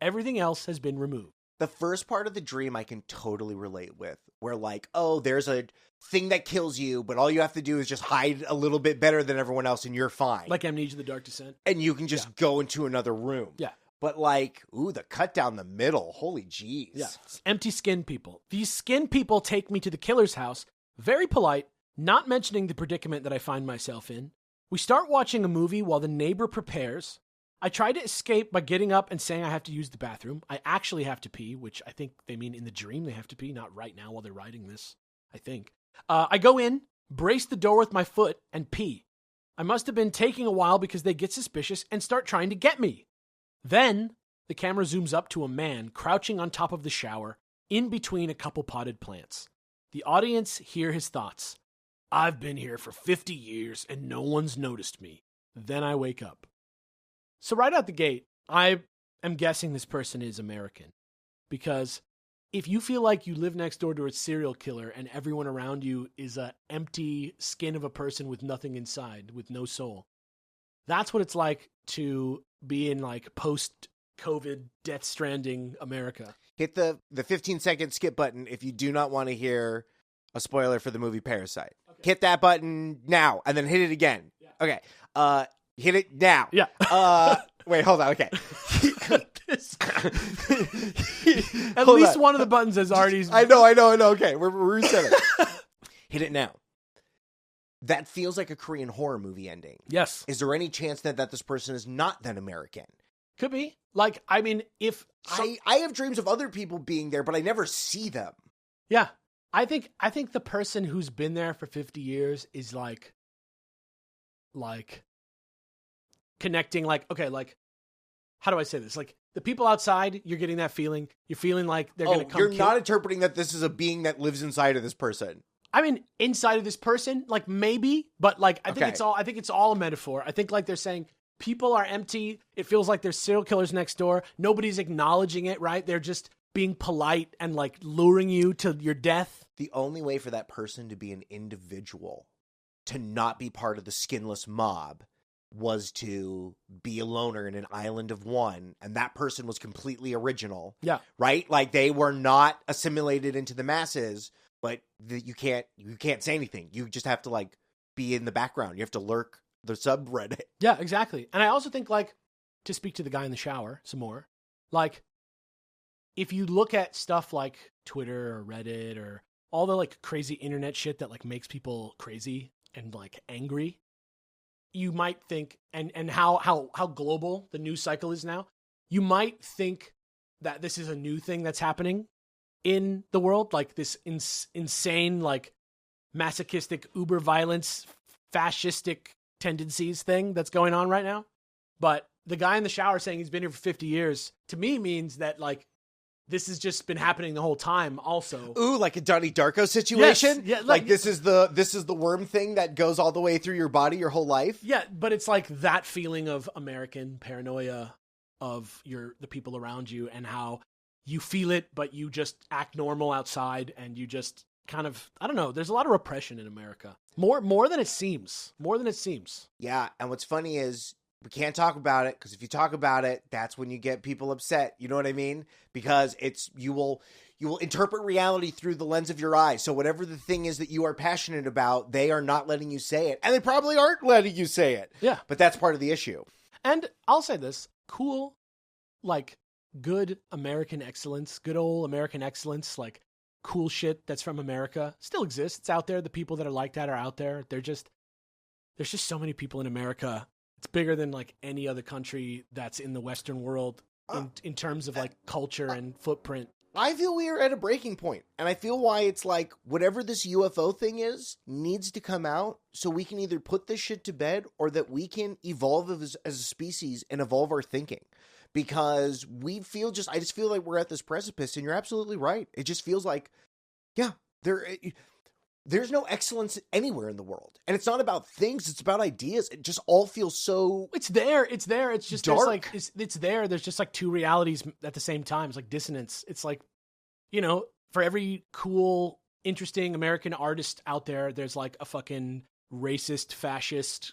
Everything else has been removed. The first part of the dream I can totally relate with, where like, oh, there's a thing that kills you, but all you have to do is just hide a little bit better than everyone else and you're fine. Like Amnesia: The Dark Descent. And you can just go into another room. Yeah. But like, ooh, the cut down the middle. Holy jeez. Yeah. Empty skin people. These skin people take me to the killer's house, very polite, not mentioning the predicament that I find myself in. We start watching a movie while the neighbor prepares. I try to escape by getting up and saying I have to use the bathroom. I actually have to pee, which I think they mean in the dream they have to pee, not right now while they're writing this, I think. I go in, brace the door with my foot, and pee. I must have been taking a while because they get suspicious and start trying to get me. Then, the camera zooms up to a man crouching on top of the shower, in between a couple potted plants. The audience hear his thoughts. I've been here for 50 years and no one's noticed me. Then I wake up. So right out the gate, I am guessing this person is American. Because if you feel like you live next door to a serial killer and everyone around you is an empty skin of a person with nothing inside, with no soul, that's what it's like to be in like post-COVID Death Stranding America. Hit the 15-second skip button if you do not want to hear a spoiler for the movie Parasite. Okay. Hit that button now, and then hit it again. Yeah. Okay. Hit it now. Yeah. Wait, hold on. Okay. At least one of the buttons has already... I know. Okay, we're resetting. Hit it now. that feels like a Korean horror movie ending. Yes. Is there any chance that this person is not then American? Could be. Like, I mean, if... I have dreams of other people being there, but I never see them. Yeah. I think the person who's been there for 50 years is like connecting, like, okay, like, how do I say this? Like, the people outside, you're getting that feeling. You're feeling like they're going to come. You're not interpreting that this is a being that lives inside of this person. I mean, inside of this person, like, maybe, but like, I think it's all a metaphor. I think, like, they're saying people are empty. It feels like there's serial killers next door. Nobody's acknowledging it, right? They're just being polite and like luring you to your death. The only way for that person to be an individual, to not be part of the skinless mob, was to be a loner in an island of one, and that person was completely original. Yeah. Right? Like, they were not assimilated into the masses, but you can't say anything. You just have to, like, be in the background. You have to lurk the subreddit. Yeah, exactly. And I also think, like, to speak to the guy in the shower some more, like, if you look at stuff like Twitter or Reddit or all the, like, crazy internet shit that, like, makes people crazy and, like, angry, you might think, and how global the news cycle is now, you might think that this is a new thing that's happening in the world, like this insane, like, masochistic, uber violence, fascistic tendencies thing that's going on right now. But the guy in the shower saying he's been here for 50 years, to me means that, like, this has just been happening the whole time also. Ooh, like a Donnie Darko situation? Yes. Yeah, like this is the worm thing that goes all the way through your body your whole life? Yeah, but it's like that feeling of American paranoia of the people around you, and how you feel it, but you just act normal outside, and you just kind of, I don't know, there's a lot of repression in America. More than it seems. More than it seems. Yeah, and what's funny is we can't talk about it, because if you talk about it, that's when you get people upset. You know what I mean? Because you will interpret reality through the lens of your eyes. So whatever the thing is that you are passionate about, they are not letting you say it. And they probably aren't letting you say it. Yeah. But that's part of the issue. And I'll say this, cool, like, good American excellence, good old American excellence, like, cool shit that's from America still exists. It's out there. The people that are like that are out there. There's just so many people in America. It's bigger than, like, any other country that's in the Western world in terms of, like, culture and footprint. I feel we are at a breaking point, and I feel why it's like whatever this UFO thing is needs to come out so we can either put this shit to bed or that we can evolve as a species and evolve our thinking. Because I just feel like we're at this precipice, and you're absolutely right. It just feels like, yeah, there's no excellence anywhere in the world. And it's not about things, it's about ideas. It just all feels so... It's there. It's just dark. There's like it's there. There's just like two realities at the same time. It's like dissonance. It's like, you know, for every cool, interesting American artist out there, there's like a fucking racist, fascist,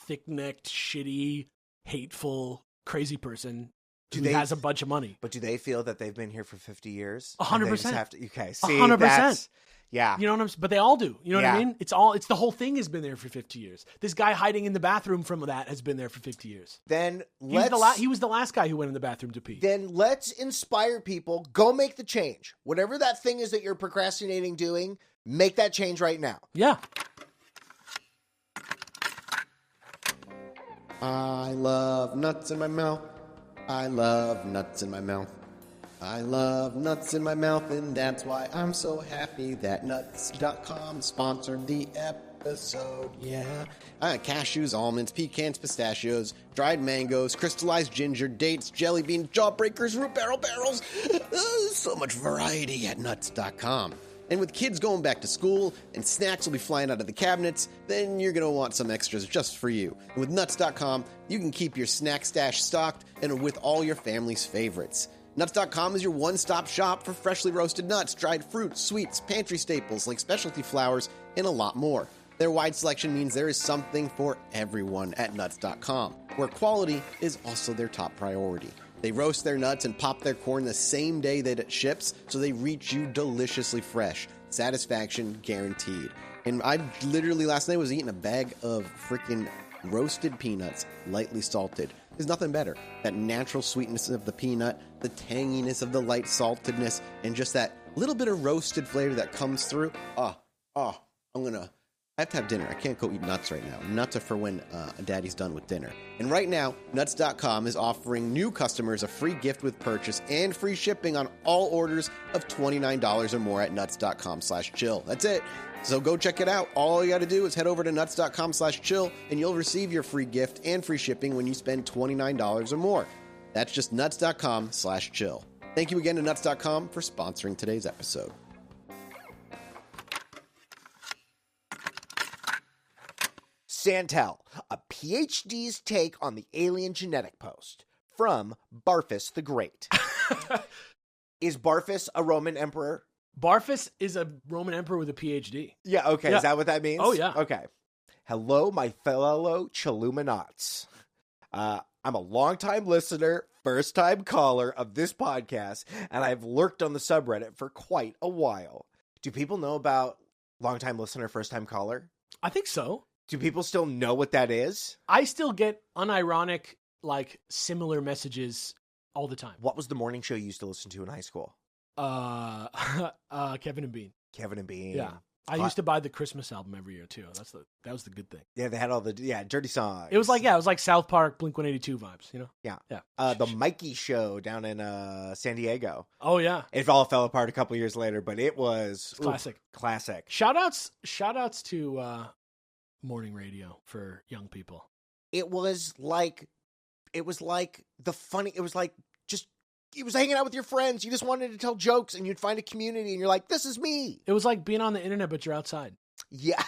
thick-necked, shitty, hateful, crazy person who has a bunch of money. But do they feel that they've been here for 50 years? 100%. Okay, see, 100%. Yeah. You know what I'm saying? But they all do. You know what I mean? It's the whole thing has been there for 50 years. This guy hiding in the bathroom from that has been there for 50 years. Then he was the last guy who went in the bathroom to pee. Then let's inspire people. Go make the change. Whatever that thing is that you're procrastinating doing, make that change right now. Yeah. I love nuts in my mouth. I love nuts in my mouth. I love nuts in my mouth, and that's why I'm so happy that nuts.com sponsored the episode. Yeah. Cashews, almonds, pecans, pistachios, dried mangoes, crystallized ginger, dates, jelly beans, jawbreakers, root barrels. So much variety at nuts.com. And with kids going back to school and snacks will be flying out of the cabinets, then you're going to want some extras just for you. And with nuts.com, you can keep your snack stash stocked and with all your family's favorites. Nuts.com is your one-stop shop for freshly roasted nuts, dried fruits, sweets, pantry staples like specialty flours, and a lot more. Their wide selection means there is something for everyone at Nuts.com, where quality is also their top priority. They roast their nuts and pop their corn the same day that it ships, so they reach you deliciously fresh. Satisfaction guaranteed. And I literally last night was eating a bag of freaking roasted peanuts, lightly salted. There's nothing better. That natural sweetness of the peanut, the tanginess of the light saltedness, and just that little bit of roasted flavor that comes through. I'm gonna I have to have dinner. I can't go eat nuts right now. Nuts are for when daddy's done with dinner. And right now, Nuts.com is offering new customers a free gift with purchase and free shipping on all orders of $29 or more at Nuts.com/chill. That's it. So go check it out. All you got to do is head over to Nuts.com/chill and you'll receive your free gift and free shipping when you spend $29 or more. That's just Nuts.com/chill. Thank you again to Nuts.com for sponsoring today's episode. Santell, a PhD's take on the alien genetic post from Barfus the Great. Is Barfus a Roman emperor? Barfus is a Roman emperor with a PhD. Yeah, okay. Yeah. Is that what that means? Oh, yeah. Okay. Hello, my fellow Chilluminats. I'm a longtime listener, first-time caller of this podcast, and I've lurked on the subreddit for quite a while. Do people know about longtime listener, first-time caller? I think so. Do people still know what that is? I still get unironic, like, similar messages all the time. What was the morning show you used to listen to in high school? Kevin and Bean. Kevin and Bean. Yeah. I used to buy the Christmas album every year, too. That was the good thing. Yeah, they had all the dirty songs. It was like South Park, Blink-182 vibes, you know? Yeah. Yeah. The Mikey show down in San Diego. Oh, yeah. It all fell apart a couple years later, but it was classic. Classic. Shout outs to morning radio for young people. It was like hanging out with your friends. You just wanted to tell jokes and you'd find a community and you're like, this is me. It was like being on the internet, but you're outside. Yeah.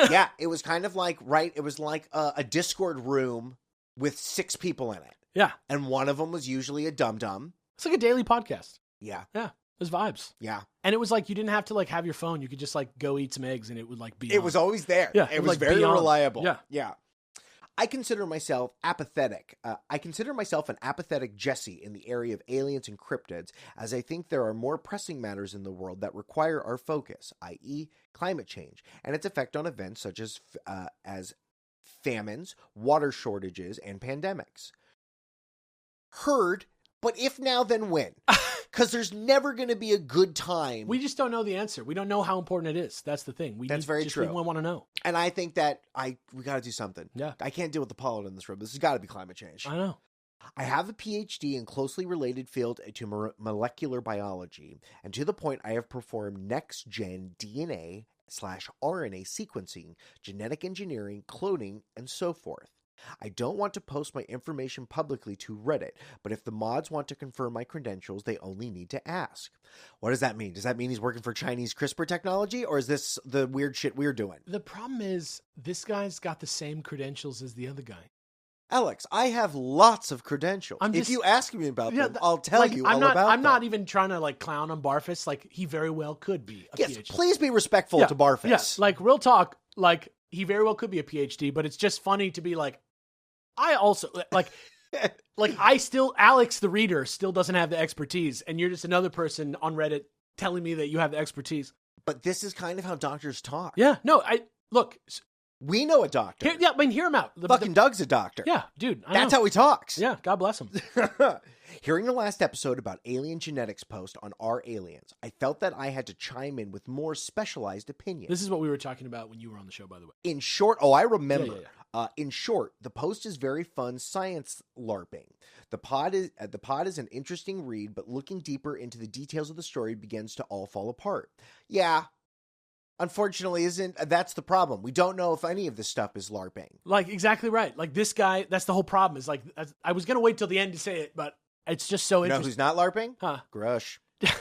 Yeah. It was kind of like, right. It was like a Discord room with 6 people in it. Yeah. And one of them was usually a dum-dum. It's like a daily podcast. Yeah. Yeah. It was vibes. Yeah. And it was like, you didn't have to like have your phone. You could just like go eat some eggs and it would like be It on. was always there. Yeah. It was like very reliable. Yeah. Yeah. I consider myself apathetic. I consider myself an apathetic Jesse in the area of aliens and cryptids, as I think there are more pressing matters in the world that require our focus, i.e. climate change, and its effect on events such as famines, water shortages, and pandemics. Heard, but if now, then when? Because there's never going to be a good time. We just don't know the answer. We don't know how important it is. That's the thing. That's very true. We want to know. And I think that we got to do something. Yeah. I can't deal with the pollen in this room. This has got to be climate change. I know. I have a PhD in closely related field to molecular biology, and to the point I have performed next-gen DNA/RNA sequencing, genetic engineering, cloning, and so forth. I don't want to post my information publicly to Reddit, but if the mods want to confirm my credentials, they only need to ask. What does that mean? Does that mean he's working for Chinese CRISPR technology, or is this the weird shit we're doing? The problem is, this guy's got the same credentials as the other guy. Alex, I have lots of credentials. If you ask me about them, I'll tell you all about them. I'm not even trying to like clown on Barfus. Like, he very well could be a PhD. Please be respectful to Barfus. Yes, like real talk. Like, he very well could be a PhD, but it's just funny to be like, I also like Alex the reader still doesn't have the expertise, and you're just another person on Reddit telling me that you have the expertise. But this is kind of how doctors talk. Yeah, no, look. We know a doctor. Hear him out. Doug's a doctor. Yeah, dude. That's how he talks. Yeah, God bless him. Hearing the last episode about alien genetics post on Our Aliens, I felt that I had to chime in with more specialized opinions. This is what we were talking about when you were on the show, by the way. In short, I remember. Yeah. In short, the post is very fun science LARPing. The pod is an interesting read, but looking deeper into the details of the story begins to all fall apart. Yeah. Unfortunately, that's the problem. We don't know if any of this stuff is LARPing. Like, exactly right. Like, this guy, that's the whole problem. Is like, I was going to wait till the end to say it, but it's just so interesting. You know who's not LARPing? Huh. Grush.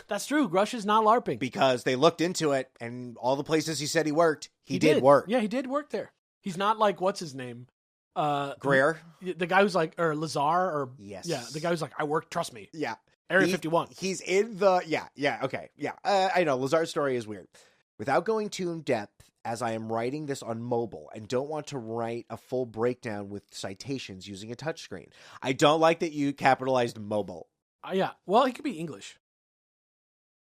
That's true. Grush is not LARPing. Because they looked into it, and all the places he said he worked, he did work. Yeah, he did work there. He's not like, what's his name? Greer? The guy who's like, or Lazar, or... Yes. Yeah, the guy who's like, I work, trust me. Yeah. Area 51. He's in the... Yeah, okay. Yeah, I know. Lazar's story is weird. Without going too in depth, as I am writing this on mobile and don't want to write a full breakdown with citations using a touchscreen. I don't like that you capitalized mobile. Yeah. Well, it could be English.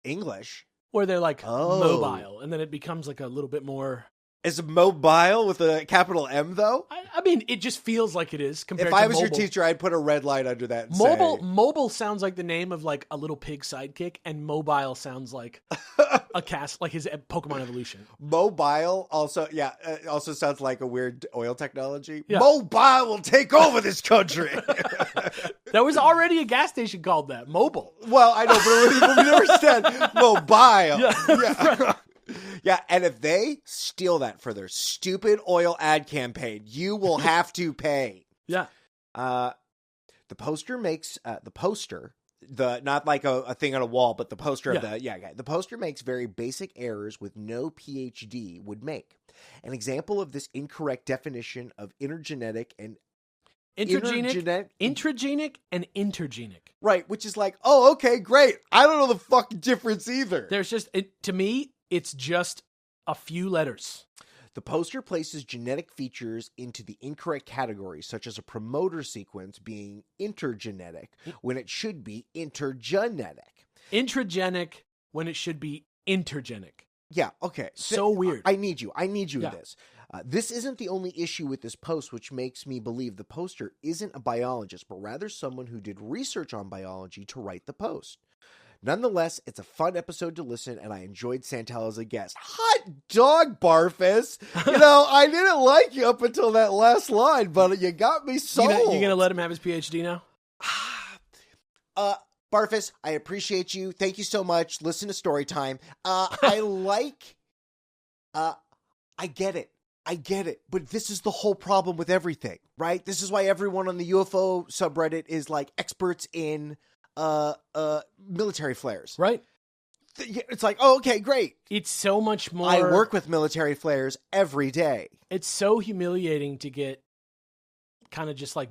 English? Where they're like mobile, and then it becomes like a little bit more Is mobile with a capital M, though? I mean, it just feels like it is compared If to I was mobile. your teacher, I'd put a red line under that and Mobile sounds like the name of like a little pig sidekick, and mobile sounds like like his Pokemon evolution. Mobile also sounds like a weird oil technology. Yeah. Mobile will take over this country. There was already a gas station called that, Mobile. Well, I know, but we never said mobile. Yeah. Yeah, and if they steal that for their stupid oil ad campaign, you will have to pay. Yeah. The poster makes not like a thing on a wall, but the poster of the poster makes very basic errors with no PhD would make. An example of this incorrect definition of intergenic and Intragenic and intergenic. Right, which is like, oh, okay, great. I don't know the fucking difference either. There's just, to me, it's just a few letters. The poster places genetic features into the incorrect category, such as a promoter sequence being intergenetic when it should be intergenetic. Intragenic when it should be intergenic. Yeah, okay. So weird. I need you in this. This isn't the only issue with this post, which makes me believe the poster isn't a biologist, but rather someone who did research on biology to write the post. Nonetheless, it's a fun episode to listen, and I enjoyed Santell as a guest. Hot dog, Barfus! I didn't like you up until that last line, but you got me sold. You going to let him have his PhD now? Barfus, I appreciate you. Thank you so much. Listen to Storytime. I get it. But this is the whole problem with everything, right? This is why everyone on the UFO subreddit is like experts in military flares. Right. It's like, oh, okay, great. It's so much more. I work with military flares every day. It's so humiliating to get kind of just like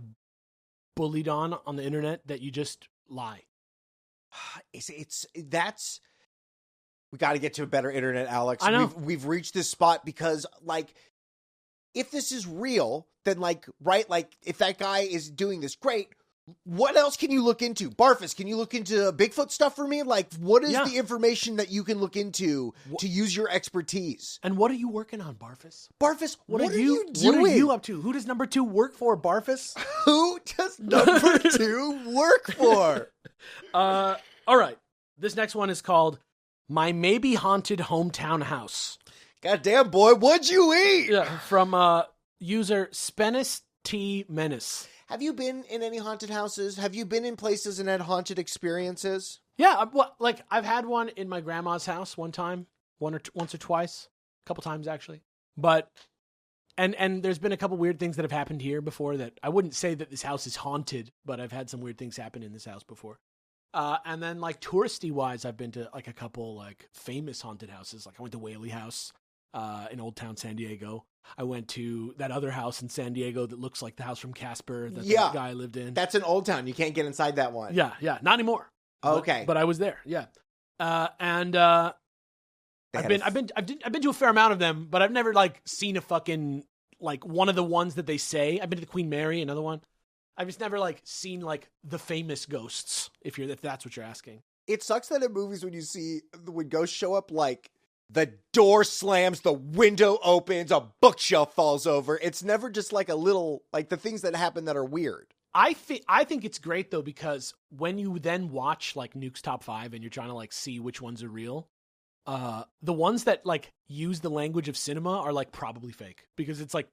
bullied on the internet that you just lie. That's we got to get to a better internet, Alex. I know. We've reached this spot because like if this is real, then if that guy is doing this, great. What else can you look into? Barfus, can you look into Bigfoot stuff for me? Like, what is the information that you can look into to use your expertise? And what are you working on, Barfus? Barfus, what are you doing? What are you up to? Who does number 2 work for, Barfus? Who does number 2 work for? All right. This next one is called My Maybe Haunted Hometown House. Goddamn, boy, what'd you eat? Yeah, from user Spenis T. Menace. Have you been in any haunted houses? Have you been in places and had haunted experiences? Yeah, I've had one in my grandma's house one time, once or twice, a couple times actually. But and there's been a couple weird things that have happened here before that I wouldn't say that this house is haunted, but I've had some weird things happen in this house before. And then like touristy wise, I've been to like a couple like famous haunted houses. Like I went to Whaley House in Old Town San Diego. I went to that other house in San Diego that looks like the house from Casper that that guy lived in. That's in Old Town. You can't get inside that one. Yeah, not anymore. Okay, but I was there. Yeah, I've been to a fair amount of them, but I've never like seen a fucking like one of the ones that they say. I've been to the Queen Mary, another one. I've just never like seen like the famous ghosts. If that's what you're asking. It sucks that in movies when ghosts show up, like the door slams, the window opens, a bookshelf falls over. It's never just like a little, like the things that happen that are weird. I think it's great though, because when you then watch like Nuke's Top 5 and you're trying to like see which ones are real, the ones that like use the language of cinema are like probably fake, because it's like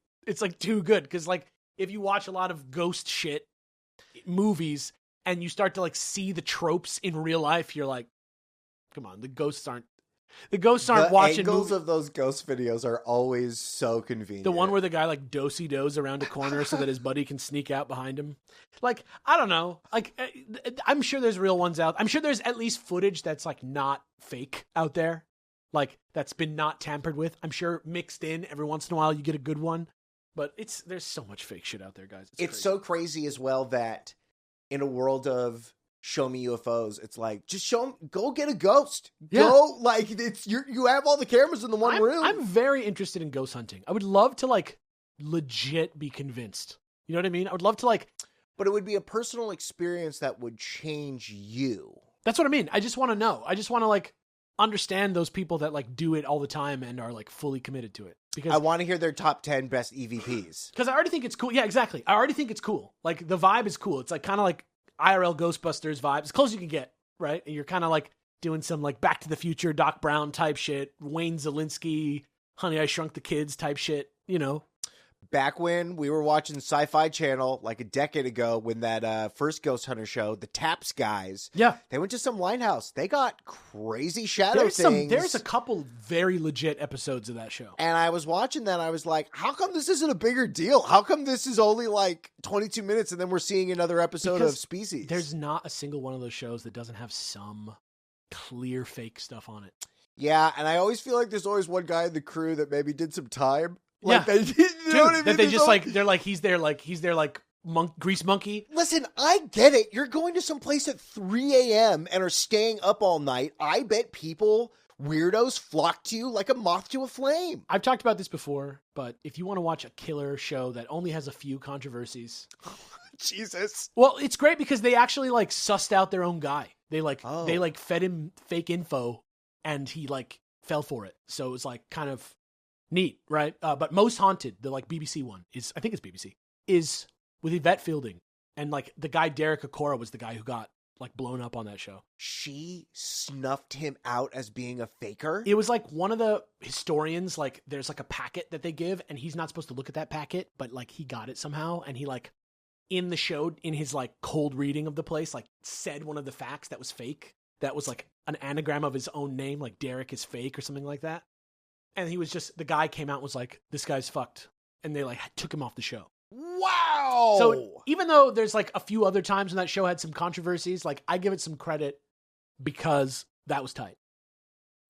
too good. Cause like if you watch a lot of ghost shit movies and you start to like see the tropes in real life, you're like, come on, the ghosts aren't watching angles of those ghost videos are always so convenient. The one where the guy like do-si-dos around a corner so that his buddy can sneak out behind him. Like, I don't know. Like, I'm sure there's real ones out. I'm sure there's at least footage that's like not fake out there. Like, that's been not tampered with. I'm sure mixed in every once in a while you get a good one. But there's so much fake shit out there, guys. It's so crazy as well that in a world of show me UFOs, it's like, just go get a ghost. Yeah. Go, like, you have all the cameras in the one room. I'm very interested in ghost hunting. I would love to like legit be convinced. You know what I mean? I would love to like, but it would be a personal experience that would change you. That's what I mean. I just want to know. I just want to like, understand those people that like do it all the time and are like fully committed to it. Because I want to hear their top 10 best EVPs. Because I already think it's cool. Yeah, exactly. I already think it's cool. Like the vibe is cool. It's like kind of like IRL Ghostbusters vibe, as close as you can get, right? And you're kind of like doing some like Back to the Future, Doc Brown type shit, Wayne Zielinski, Honey, I Shrunk the Kids type shit, you know? Back when we were watching Sci-Fi Channel like a decade ago when that first Ghost Hunter show, the Taps guys, Yeah. they went to some lighthouse. They got crazy shadow things. There's a couple very legit episodes of that show. And I was watching that. I was like, how come this isn't a bigger deal? How come this is only like 22 minutes and then we're seeing another episode Because of Species? There's not a single one of those shows that doesn't have some clear fake stuff on it. Yeah, and I always feel like there's always one guy in the crew that maybe did some time. Yeah. Like they, you know what I mean? That they just There's like, he's there like grease monkey. Listen, I get it. You're going to some place at 3 a.m. and are staying up all night. I bet people, weirdos, flock to you like a moth to a flame. I've talked about this before, but if you want to watch a killer show that only has a few controversies. Jesus. Well, it's great because they actually like sussed out their own guy. They Oh. they fed him fake info and he like fell for it. So it was like kind of neat, right? But Most Haunted, the like BBC one I think it's BBC, is with Yvette Fielding. And like the guy Derek Acora was the guy who got like blown up on that show. She snuffed him out as being a faker? It was like one of the historians, like there's like a packet that they give and he's not supposed to look at that packet, but like he got it somehow. And he like in the show, in his like cold reading of the place, like said one of the facts that was fake. That was like an anagram of his own name, like Derek is fake or something like that. And he was just, the guy came out and was like, this guy's fucked. And they like took him off the show. Wow. So even though there's like a few other times when that show had some controversies, like I give it some credit because that was tight.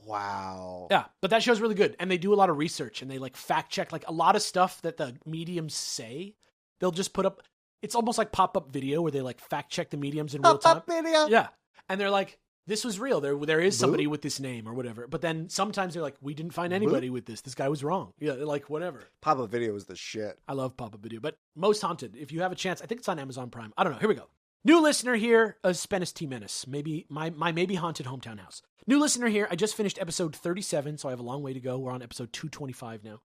Wow. Yeah, but that show's really good. And they do a lot of research and they like fact check like a lot of stuff that the mediums say. They'll just put up, it's almost like pop-up video where they like fact check the mediums in real time. Pop-up video? Yeah. And they're like, this was real. There is somebody with this name or whatever. But then sometimes they're like, we didn't find anybody with this. This guy was wrong. Yeah, they're like, whatever. Pop-up video is the shit. I love pop-up video. But Most Haunted, if you have a chance, I think it's on Amazon Prime. I don't know. Here we go. New listener here, Spenis T. Menace. Maybe my maybe haunted hometown house. New listener here. I just finished episode 37, so I have a long way to go. We're on episode 225 now.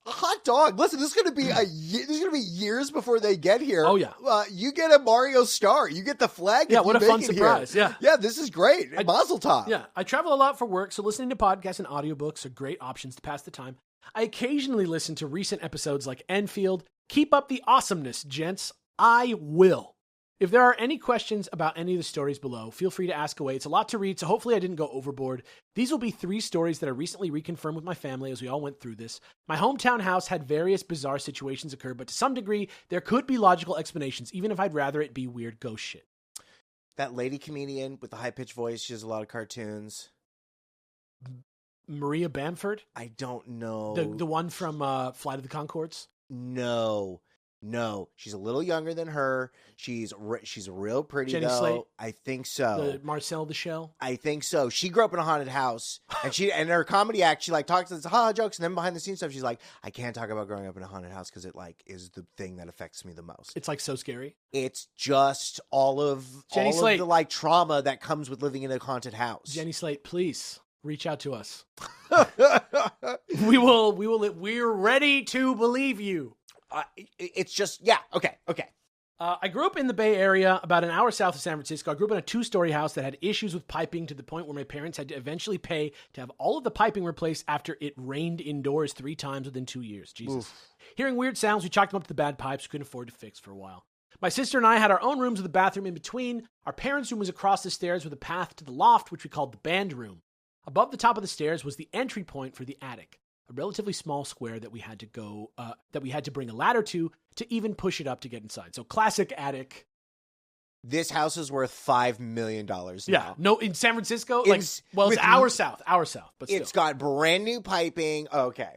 Hot dog. Listen, this is going to be this is going to be years before they get here. Oh, yeah. You get a Mario star. You get the flag. Yeah, if what you a fun make it surprise. Here. Yeah. Yeah, this is great. Mazel tov. Yeah, I travel a lot for work, so listening to podcasts and audiobooks are great options to pass the time. I occasionally listen to recent episodes like Enfield. Keep up the awesomeness, gents. I will. If there are any questions about any of the stories below, feel free to ask away. It's a lot to read, so hopefully I didn't go overboard. These will be 3 stories that I recently reconfirmed with my family as we all went through this. My hometown house had various bizarre situations occur, but to some degree, there could be logical explanations, even if I'd rather it be weird ghost shit. That lady comedian with the high-pitched voice, she has a lot of cartoons. Maria Bamford? I don't know. The one from Flight of the Conchords? No, she's a little younger than her. She's real pretty. Jenny though. Slate? I think so. Marcel the Shell? I think so. She grew up in a haunted house, and her comedy act, she like talks to jokes, and then behind the scenes stuff, she's like, I can't talk about growing up in a haunted house because it like is the thing that affects me the most. It's like so scary. It's just all of Slate. the like trauma that comes with living in a haunted house. Jenny Slate, please reach out to us. We're ready to believe you. It's just, yeah, okay. I grew up in the Bay Area, about an hour south of San Francisco. I grew up in a 2-story house that had issues with piping to the point where my parents had to eventually pay to have all of the piping replaced after it rained indoors 3 times within 2 years. Jesus. Oof. Hearing weird sounds, we chalked them up to the bad pipes we couldn't afford to fix for a while. My sister and I had our own rooms with a bathroom in between. Our parents' room was across the stairs with a path to the loft, which we called the band room. Above the top of the stairs was the entry point for the attic, a relatively small square that we had to bring a ladder to even push it up to get inside. So classic attic. This house is worth $5 million now. Yeah, no, in San Francisco, It's hour south, but still. It's got brand new piping. Okay.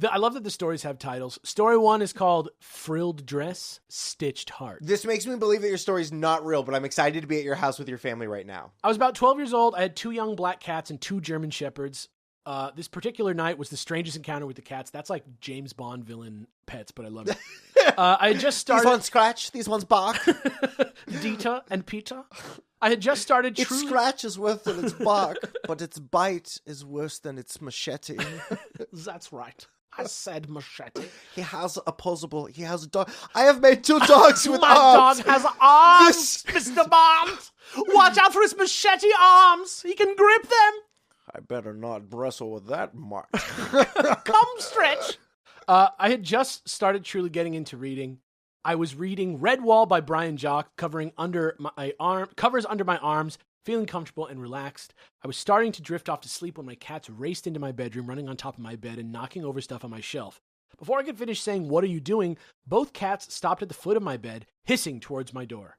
I love that the stories have titles. Story 1 is called Frilled Dress, Stitched Heart. This makes me believe that your story's not real, but I'm excited to be at your house with your family right now. I was about 12 years old. I had 2 young black cats and 2 German shepherds. This particular night was the strangest encounter with the cats. That's like James Bond villain pets, but I love it. I had just started... These ones scratch, these ones bark. Dita and Peter. I had just started Its scratch is worse than its bark, but its bite is worse than its machete. That's right. I said machete. He has a dog. I have made 2 dogs with My arms. dog has arms, Mr. Bond. Watch out for his machete arms. He can grip them. I better not bristle with that much. Come, Stretch. I had just started truly getting into reading. I was reading Red Wall by Brian Jock, covers under my arms, feeling comfortable and relaxed. I was starting to drift off to sleep when my cats raced into my bedroom, running on top of my bed and knocking over stuff on my shelf. Before I could finish saying, "What are you doing?" both cats stopped at the foot of my bed, hissing towards my door.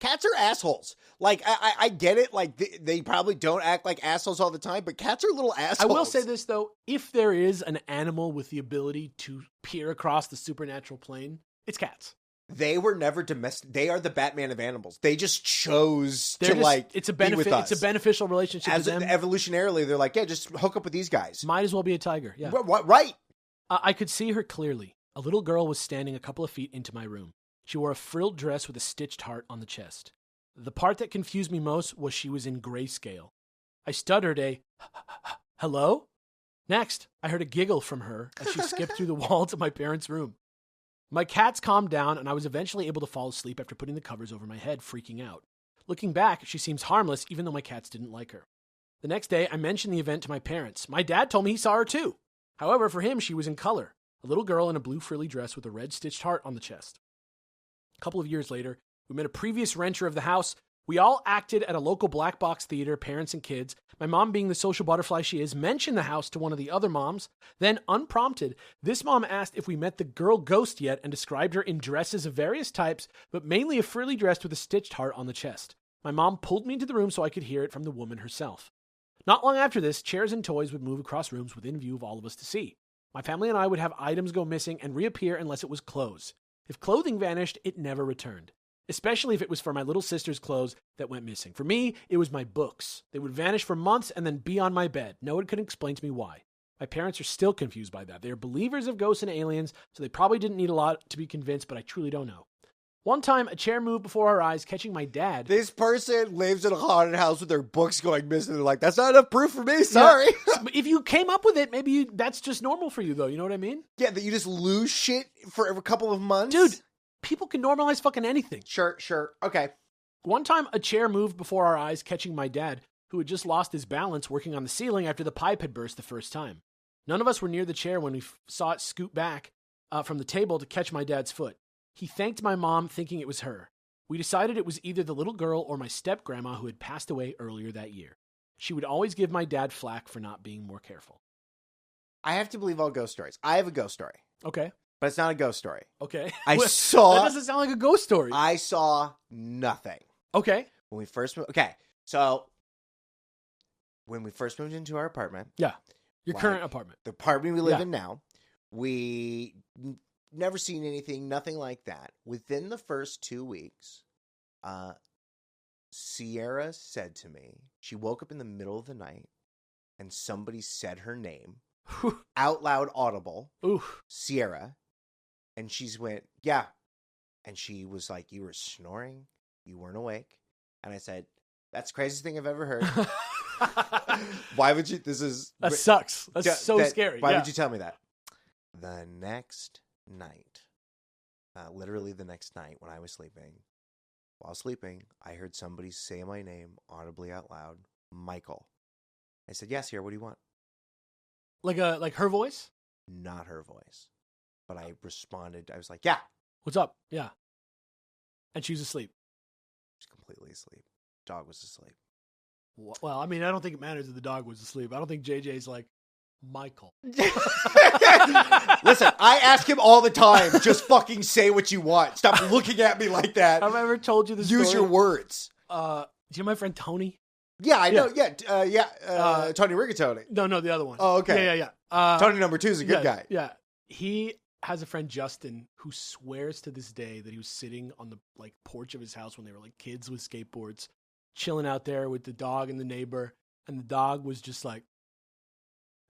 Cats are assholes. Like, I get it. Like, they probably don't act like assholes all the time, but cats are little assholes. I will say this, though. If there is an animal with the ability to peer across the supernatural plane, it's cats. They were never domestic. They are the Batman of animals. They just chose it's a benefit. be with us. It's a beneficial relationship As to them. Evolutionarily, they're like, yeah, just hook up with these guys. Might as well be a tiger. Yeah. What? Right. I could see her clearly. A little girl was standing a couple of feet into my room. She wore a frilled dress with a stitched heart on the chest. The part that confused me most was she was in grayscale. I stuttered a, "Hello?" Next, I heard a giggle from her as she skipped through the walls of my parents' room. My cats calmed down, and I was eventually able to fall asleep after putting the covers over my head, freaking out. Looking back, she seems harmless, even though my cats didn't like her. The next day, I mentioned the event to my parents. My dad told me he saw her too. However, for him, she was in color. A little girl in a blue frilly dress with a red stitched heart on the chest. A couple of years later, we met a previous renter of the house. We all acted at a local black box theater, parents and kids. My mom, being the social butterfly she is, mentioned the house to one of the other moms. Then, unprompted, this mom asked if we met the girl ghost yet and described her in dresses of various types, but mainly a frilly dress with a stitched heart on the chest. My mom pulled me into the room so I could hear it from the woman herself. Not long after this, chairs and toys would move across rooms within view of all of us to see. My family and I would have items go missing and reappear unless it was clothes. If clothing vanished, it never returned. Especially if it was for my little sister's clothes that went missing. For me, it was my books. They would vanish for months and then be on my bed. No one could explain to me why. My parents are still confused by that. They are believers of ghosts and aliens, so they probably didn't need a lot to be convinced, but I truly don't know. One time, a chair moved before our eyes, catching my dad. This person lives in a haunted house with their books going missing. They're like, that's not enough proof for me. Sorry. Yeah. If you came up with it, maybe that's just normal for you, though. You know what I mean? Yeah, that you just lose shit for a couple of months. Dude, people can normalize fucking anything. Sure. Okay. One time, a chair moved before our eyes, catching my dad, who had just lost his balance working on the ceiling after the pipe had burst the first time. None of us were near the chair when we saw it scoot back from the table to catch my dad's foot. He thanked my mom, thinking it was her. We decided it was either the little girl or my step-grandma who had passed away earlier that year. She would always give my dad flack for not being more careful. I have to believe all ghost stories. I have a ghost story. Okay. But it's not a ghost story. Okay. I saw... That doesn't sound like a ghost story. I saw nothing. Okay. When we first moved... Okay, so... When we first moved into our apartment... Yeah. Your current apartment. The apartment we live in now. We... Never seen anything, nothing like that. Within the first 2 weeks, Sierra said to me, she woke up in the middle of the night and somebody said her name out loud, audible. Oof. Sierra. And she's went, yeah. And she was like, you were snoring. You weren't awake. And I said, that's the craziest thing I've ever heard. Why would you? That sucks. That's so scary. Why would you tell me that? The next night, literally the next night when I was sleeping, while sleeping, I heard somebody say my name audibly out loud, Michael. I said, yes, here, what do you want? Like her voice? Not her voice. But I responded, I was like, yeah. What's up? Yeah. And she was asleep. She was completely asleep. Dog was asleep. Well, I mean, I don't think it matters if the dog was asleep. I don't think JJ's like, Michael. Listen, I ask him all the time, just fucking say what you want. Stop looking at me like that. Have I ever told you this Use story? your words. Do you know my friend Tony? Yeah, I know. Yeah. Tony Rigatoni. No, the other one. Oh, okay. Yeah. Tony number 2 is a good guy. Yeah. He has a friend, Justin, who swears to this day that he was sitting on the porch of his house when they were kids with skateboards, chilling out there with the dog and the neighbor, and the dog was just like,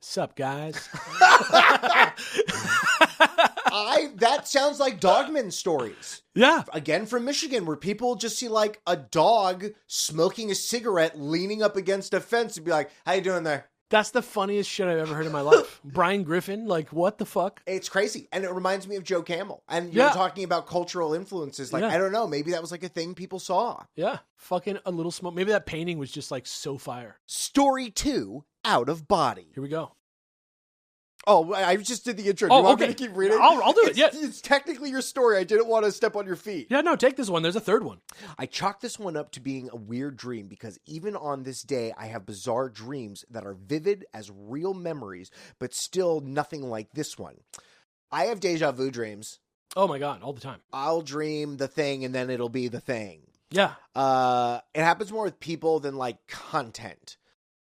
"Sup, guys?" That sounds like dogman stories. Yeah. Again, from Michigan, where people just see like a dog smoking a cigarette, leaning up against a fence, and be like, "How you doing there?" That's the funniest shit I've ever heard in my life. Brian Griffin, like, what the fuck? It's crazy. And it reminds me of Joe Camel. And you're talking about cultural influences. Like, I don't know, maybe that was like a thing people saw. Yeah. Fucking a little smoke. Maybe that painting was just like so fire. Story 2, Out of Body. Here we go. Oh, I just did the intro. Do you want me to keep reading? I'll do it, yeah. It's technically your story. I didn't want to step on your feet. Yeah, no, take this one. There's a third one. I chalk this one up to being a weird dream because even on this day, I have bizarre dreams that are vivid as real memories, but still nothing like this one. I have deja vu dreams. Oh my God, all the time. I'll dream the thing and then it'll be the thing. Yeah. It happens more with people than like content.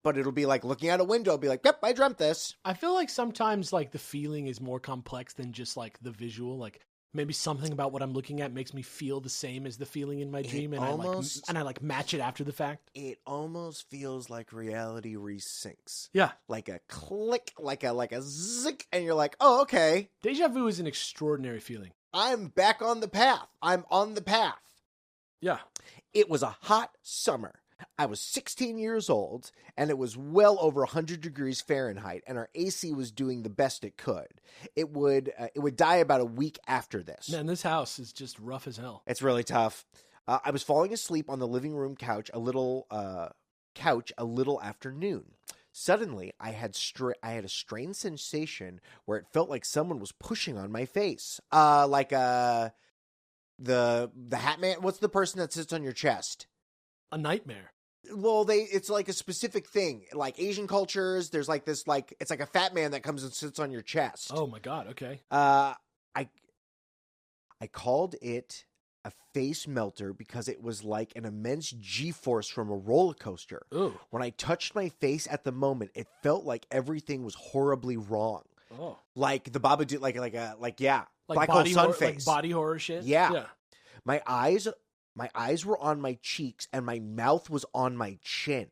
But it'll be like looking out a window, I'll be like, yep, I dreamt this. I feel like sometimes like the feeling is more complex than just like the visual. Like maybe something about what I'm looking at makes me feel the same as the feeling in my dream, and I like match it after the fact. It almost feels like reality resyncs. Yeah. Like a click, like a zick, and you're like, oh, okay. Deja vu is an extraordinary feeling. I'm back on the path. I'm on the path. Yeah. It was a hot summer. I was 16 years old, and it was well over 100 degrees Fahrenheit, and our AC was doing the best it could. It would die about a week after this. Man, this house is just rough as hell. It's really tough. I was falling asleep on the living room couch a little after noon. Suddenly, I had a strange sensation where it felt like someone was pushing on my face, like the Hat Man. What's the person that sits on your chest? A nightmare. Well, it's like a specific thing. Like Asian cultures, there's like this, like, it's like a fat man that comes and sits on your chest. Oh my God, okay. I called it a face melter because it was like an immense G-force from a roller coaster. Ooh. When I touched my face at the moment, it felt like everything was horribly wrong. Oh. Like the Babadook, like black body hole sun horror, face. like body horror shit. Yeah. My eyes were on my cheeks and my mouth was on my chin.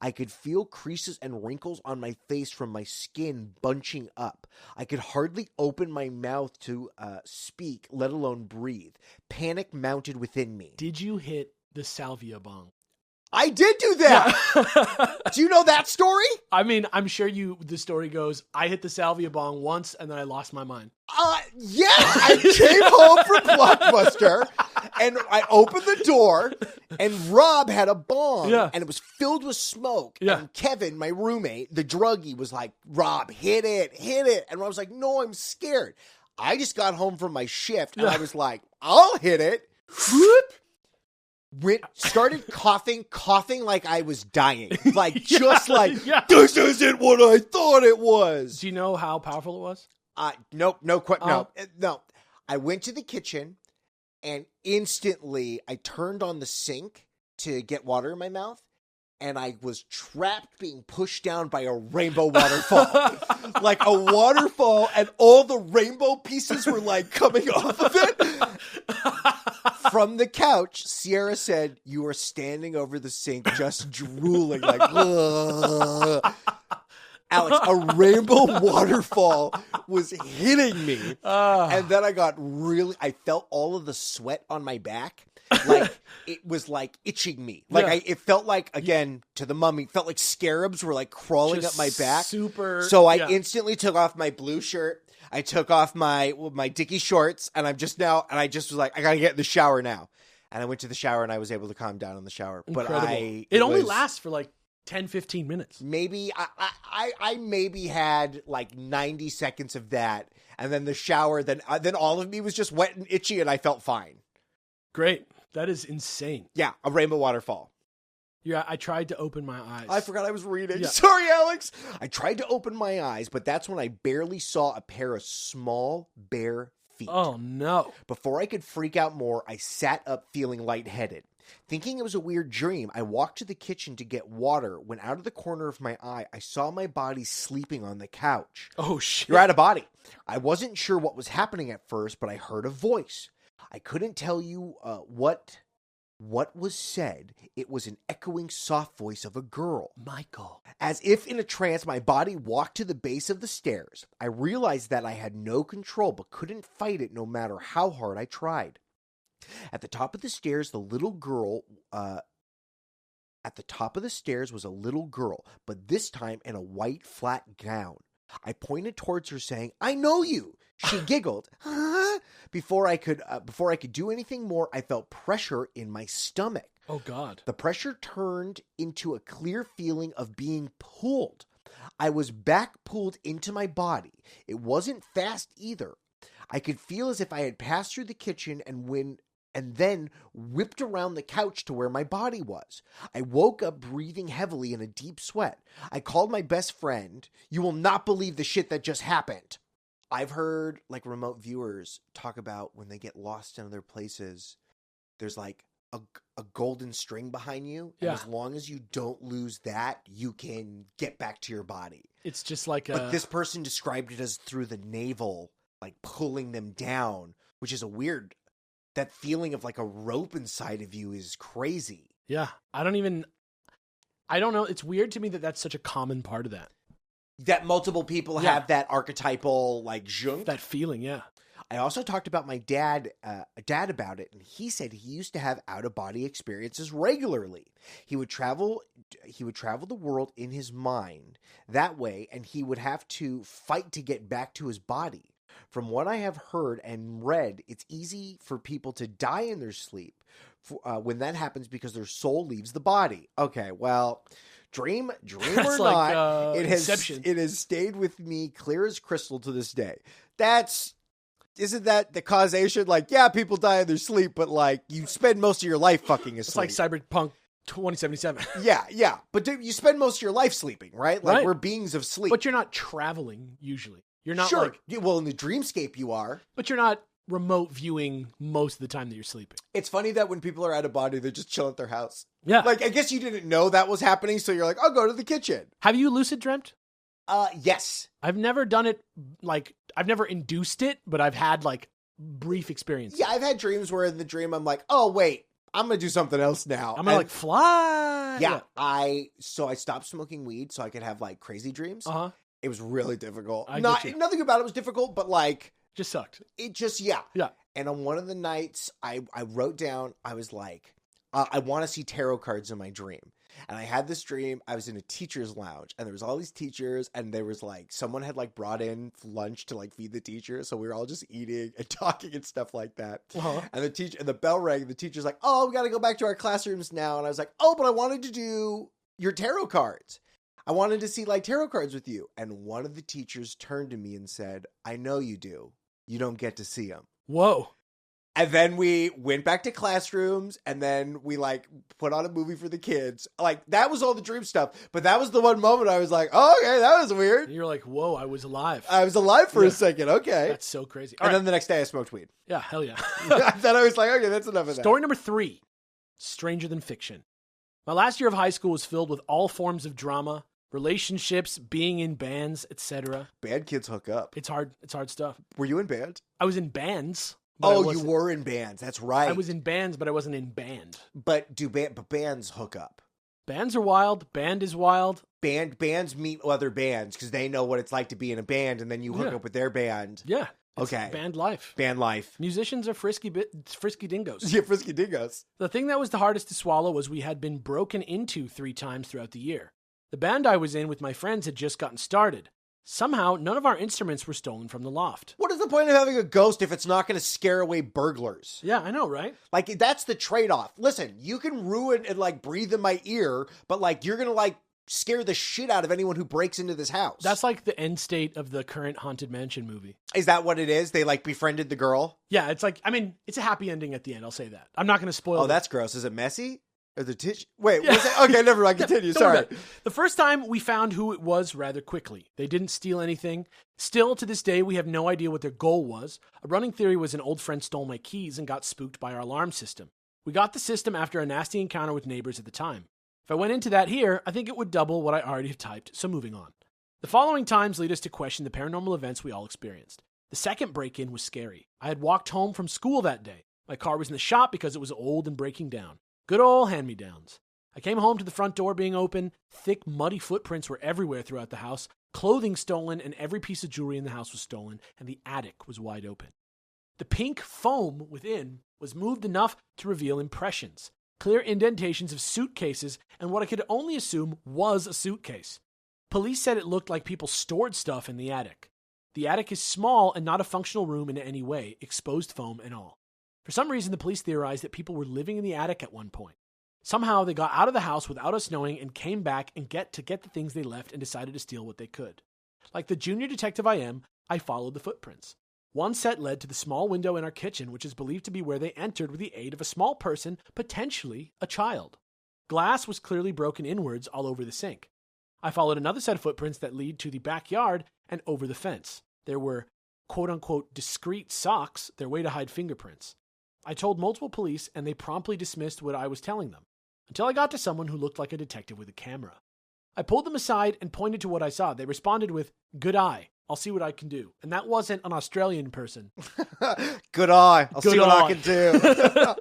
I could feel creases and wrinkles on my face from my skin bunching up. I could hardly open my mouth to speak, let alone breathe. Panic mounted within me. Did you hit the salvia bong? I did do that. Do you know that story? I mean, I'm sure the story goes, I hit the salvia bong once and then I lost my mind. Yeah. I came home from Blockbuster and I opened the door and Rob had a bong and it was filled with smoke. Yeah. And Kevin, my roommate, the druggie, was like, Rob, hit it. And Rob was like, no, I'm scared. I just got home from my shift and I was like, I'll hit it. Started coughing like I was dying. Like, just this isn't what I thought it was. Do you know how powerful it was? No. I went to the kitchen and instantly I turned on the sink to get water in my mouth and I was trapped being pushed down by a rainbow waterfall. Like a waterfall and all the rainbow pieces were like coming off of it. From the couch, Sierra said, you were standing over the sink just drooling like, ugh. Alex, a rainbow waterfall was hitting me. And then I felt all of the sweat on my back. Like, it was like itching me. Like, it felt like, again, to the mummy, felt like scarabs were like crawling Just up my back. So I instantly took off my blue shirt. I took off my Dickie shorts, and I just was like, I gotta get in the shower now. And I went to the shower, and I was able to calm down in the shower. Incredible. But it only lasts for like 10, 15 minutes. Maybe I maybe had like 90 seconds of that, and then the shower. Then all of me was just wet and itchy, and I felt fine. Great, that is insane. Yeah, a rainbow waterfall. Yeah, I tried to open my eyes. I forgot I was reading. Yeah. Sorry, Alex. I tried to open my eyes, but that's when I barely saw a pair of small, bare feet. Oh, no. Before I could freak out more, I sat up feeling lightheaded. Thinking it was a weird dream, I walked to the kitchen to get water when out of the corner of my eye, I saw my body sleeping on the couch. Oh, shit. You're out of body. I wasn't sure what was happening at first, but I heard a voice. I couldn't tell you what What was said, it was an echoing soft voice of a girl. Michael. As if in a trance, my body walked to the base of the stairs. I realized that I had no control but couldn't fight it no matter how hard I tried. At the top of the stairs, was a little girl, but this time in a white flat gown. I pointed towards her saying, "I know you." She giggled. Before I could do anything more, I felt pressure in my stomach. Oh, God. The pressure turned into a clear feeling of being pulled. I was back pulled into my body. It wasn't fast either. I could feel as if I had passed through the kitchen and then whipped around the couch to where my body was. I woke up breathing heavily in a deep sweat. I called my best friend. You will not believe the shit that just happened. I've heard like remote viewers talk about when they get lost in other places, there's like a golden string behind you. And as long as you don't lose that, you can get back to your body. It's just like But this person described it as through the navel, like pulling them down, which is that feeling of like a rope inside of you is crazy. Yeah. I don't know. It's weird to me that that's such a common part of that. That multiple people have that archetypal like junk. That feeling, yeah. I also talked about my dad about it, and he said he used to have out-of-body experiences regularly. He would travel the world in his mind that way, and he would have to fight to get back to his body. From what I have heard and read, it's easy for people to die in their sleep when that happens because their soul leaves the body. Okay, well, dream or not, it has stayed with me clear as crystal to this day. Isn't that the causation? Like, yeah, people die in their sleep, but like you spend most of your life fucking asleep. It's like Cyberpunk 2077. Yeah. But you spend most of your life sleeping, right? Like we're beings of sleep. But you're not traveling usually. You're not well, in the dreamscape you are. But you're not remote viewing most of the time that you're sleeping. It's funny that when people are out of body, they're just chilling at their house. Yeah. Like, I guess you didn't know that was happening, so you're like, I'll go to the kitchen. Have you lucid dreamt? Yes. I've never done it, like, I've never induced it, but I've had, like, brief experiences. Yeah, I've had dreams where in the dream I'm like, oh, wait, I'm going to do something else now. I'm going to, like, fly. Yeah. I stopped smoking weed so I could have, like, crazy dreams. Uh-huh. It was really difficult. Nothing about it was difficult, but like... Just sucked. It just, yeah. Yeah. And on one of the nights, I wrote down, I was like, I want to see tarot cards in my dream. And I had this dream, I was in a teacher's lounge, and there was all these teachers, and there was like, someone had like brought in lunch to like feed the teachers, so we were all just eating and talking and stuff like that. Uh-huh. And the bell rang, the teacher's like, oh, we got to go back to our classrooms now. And I was like, oh, but I wanted to do your tarot cards. I wanted to see like tarot cards with you. And one of the teachers turned to me and said, I know you do. You don't get to see them. Whoa. And then we went back to classrooms, and then we like put on a movie for the kids. Like that was all the dream stuff. But that was the one moment I was like, oh, okay, that was weird. And you're like, whoa, I was alive. I was alive for a second. Okay. That's so crazy. And then the next day I smoked weed. Yeah, hell yeah. Then I was like, okay, that's enough of that. Story number 3, Stranger Than Fiction. My last year of high school was filled with all forms of drama, relationships, being in bands, etc. Band kids hook up. It's hard stuff. Were you in band? I was in bands. Oh, you were in bands. That's right. I was in bands, but I wasn't in band. But bands hook up? Bands are wild. Band is wild. Bands meet other bands because they know what it's like to be in a band, and then you hook up with their band. Yeah. Okay. Band life. Band life. Musicians are frisky dingoes. Yeah, frisky dingoes. The thing that was the hardest to swallow was we had been broken into 3 times throughout the year. The band I was in with my friends had just gotten started. Somehow, none of our instruments were stolen from the loft. What is the point of having a ghost if it's not going to scare away burglars? Yeah, I know, right? Like, that's the trade-off. Listen, you can ruin and, like, breathe in my ear, but, like, you're going to, like, scare the shit out of anyone who breaks into this house. That's like the end state of the current Haunted Mansion movie. Is that what it is? They, like, befriended the girl? Yeah, it's like, I mean, it's a happy ending at the end, I'll say that. I'm not going to spoil it. Oh, that's gross. Is it messy? Or the tissue? Wait, was it? Okay, never mind. Continue. Sorry. The first time we found who it was rather quickly. They didn't steal anything. Still, to this day, we have no idea what their goal was. A running theory was an old friend stole my keys and got spooked by our alarm system. We got the system after a nasty encounter with neighbors at the time. If I went into that here, I think it would double what I already have typed, so moving on. The following times lead us to question the paranormal events we all experienced. The second break-in was scary. I had walked home from school that day. My car was in the shop because it was old and breaking down. Good old hand-me-downs. I came home to the front door being open. Thick, muddy footprints were everywhere throughout the house. Clothing stolen, and every piece of jewelry in the house was stolen, and the attic was wide open. The pink foam within was moved enough to reveal impressions, clear indentations of suitcases, and what I could only assume was a suitcase. Police said it looked like people stored stuff in the attic. The attic is small and not a functional room in any way, exposed foam and all. For some reason, the police theorized that people were living in the attic at one point. Somehow, they got out of the house without us knowing and came back and get the things they left and decided to steal what they could. Like the junior detective I am, I followed the footprints. One set led to the small window in our kitchen, which is believed to be where they entered with the aid of a small person, potentially a child. Glass was clearly broken inwards all over the sink. I followed another set of footprints that lead to the backyard and over the fence. There were quote-unquote discreet socks, their way to hide fingerprints. I told multiple police, and they promptly dismissed what I was telling them, until I got to someone who looked like a detective with a camera. I pulled them aside and pointed to what I saw. They responded with, "Good eye. I'll see what I can do." And that wasn't an Australian person. Good eye. I'll see what I can do.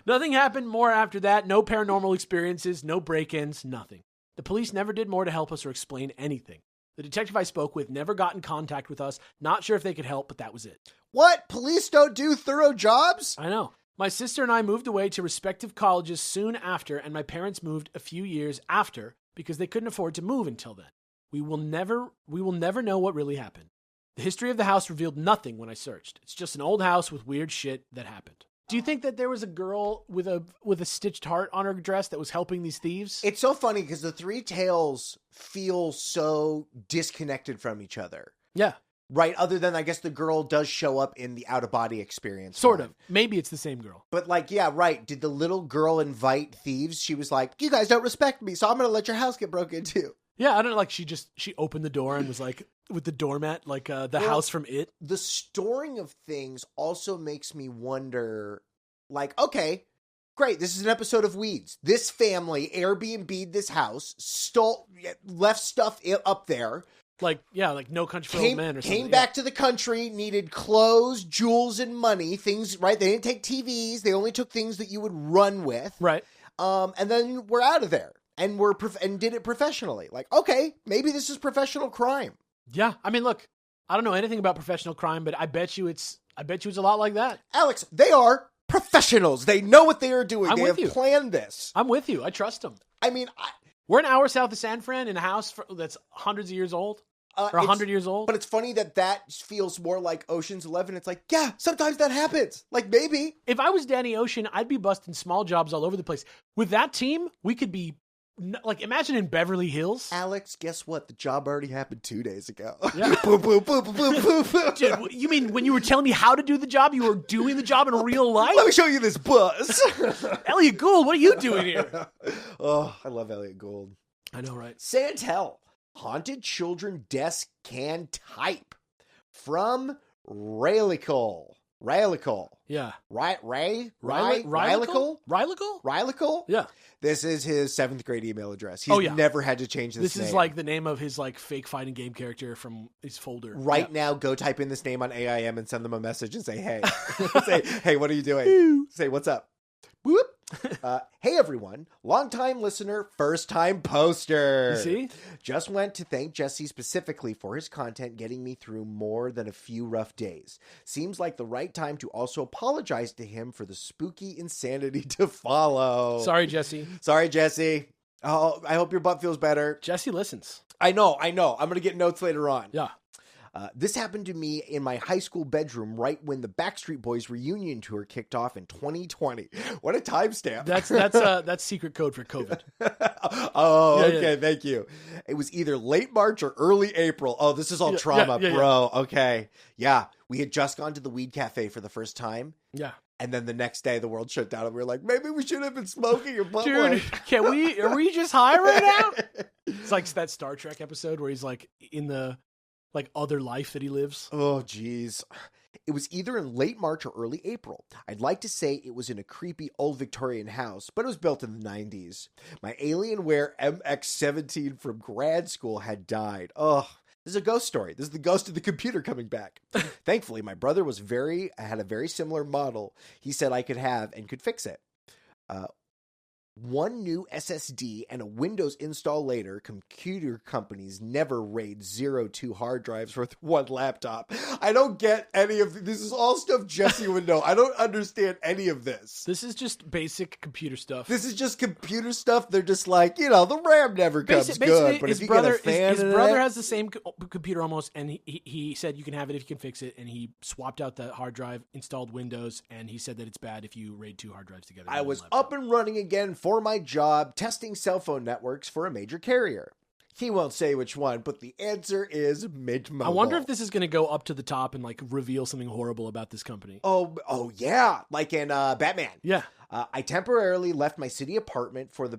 Nothing happened more after that. No paranormal experiences, no break-ins, nothing. The police never did more to help us or explain anything. The detective I spoke with never got in contact with us. Not sure if they could help, but that was it. What? Police don't do thorough jobs? I know. My sister and I moved away to respective colleges soon after, and my parents moved a few years after because they couldn't afford to move until then. We will never know what really happened. The history of the house revealed nothing when I searched. It's just an old house with weird shit that happened. Do you think that there was a girl with a stitched heart on her dress that was helping these thieves? It's so funny because the three tales feel so disconnected from each other. Yeah. Right, other than I guess the girl does show up in the out-of-body experience. Sort of. Maybe it's the same girl. But like, yeah, right. Did the little girl invite thieves? She was like, "You guys don't respect me, so I'm going to let your house get broken into." Yeah, I don't know, like she opened the door and was like, with the doormat, like the house from It. The storing of things also makes me wonder, like, okay, great, this is an episode of Weeds. This family Airbnb'd this house, left stuff up there. Like No Country for Old Men or something. Came back to the country, needed clothes, jewels, and money, things, right? They didn't take TVs. They only took things that you would run with. Right. And then we're out of there. And and did it professionally. Like, okay, maybe this is professional crime. Yeah. I mean, look, I don't know anything about professional crime, but I bet you it's a lot like that. Alex, they are professionals. They know what they are doing. They have planned this. I'm with you. I trust them. I mean, we're an hour south of San Fran in a house that's hundreds of years old. Or 100 years old. But it's funny that feels more like Ocean's 11. It's like, yeah, sometimes that happens. Like, maybe. If I was Danny Ocean, I'd be busting small jobs all over the place. With that team, we could be, like, imagine in Beverly Hills. Alex, guess what? The job already happened 2 days ago. Yeah. Boom, boom, boom, boom, boom, boom, boom. Dude, you mean when you were telling me how to do the job, you were doing the job in real life? Let me show you this buzz. Elliot Gould, what are you doing here? Oh, I love Elliot Gould. I know, right? Santell. Haunted Children Desk Can Type from Raylical. Yeah. Raylical? Yeah. This is his 7th grade email address. He's never had to change this name. This is like the name of his like fake fighting game character from his folder. Right now, go type in this name on AIM and send them a message and say, hey. Say, hey, what are you doing? Say, what's up? Whoop. Hey everyone, long-time listener, first-time poster. You see? Just went to thank Jesse specifically for his content getting me through more than a few rough days. Seems like the right time to also apologize to him for the spooky insanity to follow. Sorry, Jesse. Oh, I hope your butt feels better. Jesse listens. I know. I'm going to get notes later on. Yeah. This happened to me in my high school bedroom right when the Backstreet Boys reunion tour kicked off in 2020. What a timestamp. That's secret code for COVID. Oh, yeah, okay. Yeah. Thank you. It was either late March or early April. Oh, this is all trauma, bro. Yeah. Okay. Yeah. We had just gone to the Weed Cafe for the first time. Yeah. And then the next day the world shut down and we were like, maybe we should have been smoking your butt. Dude, are we just high right now? It's like that Star Trek episode where he's like in the like other life that he lives. Oh, geez. It was either in late March or early April. I'd like to say it was in a creepy old Victorian house, but it was built in the 90s. My Alienware MX-17 from grad school had died. Ugh. This is a ghost story. This is the ghost of the computer coming back. Thankfully, my brother had a very similar model he said I could have and could fix it. One new SSD and a Windows install later, computer companies never raid 02 hard drives worth one laptop. I don't get any of this. Is all stuff Jesse would know. I don't understand any of this. This is just basic computer stuff. This is just computer stuff. They're just like, the RAM never comes good. But his if you brother, get a fan his in brother it, has the same computer almost, and he said you can have it if you can fix it, and he swapped out the hard drive, installed Windows, and he said that it's bad if you raid 2 hard drives together. I was up and running again for my job, testing cell phone networks for a major carrier. He won't say which one, but the answer is Mint Mobile. I wonder if this is going to go up to the top and like reveal something horrible about this company. Oh yeah, like in Batman. Yeah. I temporarily left my city apartment for the...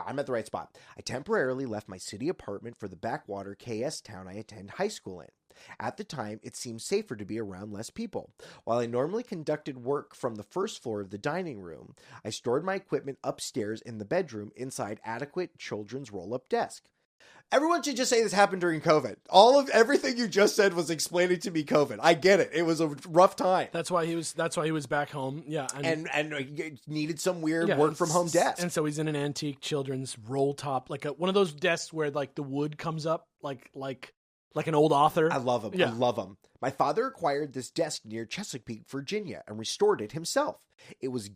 I'm at the right spot. I temporarily left my city apartment for the backwater KS town I attend high school in. At the time, it seemed safer to be around less people. While I normally conducted work from the first floor of the dining room, I stored my equipment upstairs in the bedroom inside adequate children's roll-up desk. Everyone should just say this happened during COVID. Everything you just said was explaining to me COVID. I get it. It was a rough time. That's why he was back home. Yeah. And needed some weird work from home desk. And so he's in an antique children's roll top, like one of those desks where like the wood comes up like an old author. I love him. Yeah. I love him. My father acquired this desk near Chesapeake, Virginia, and restored it himself. It was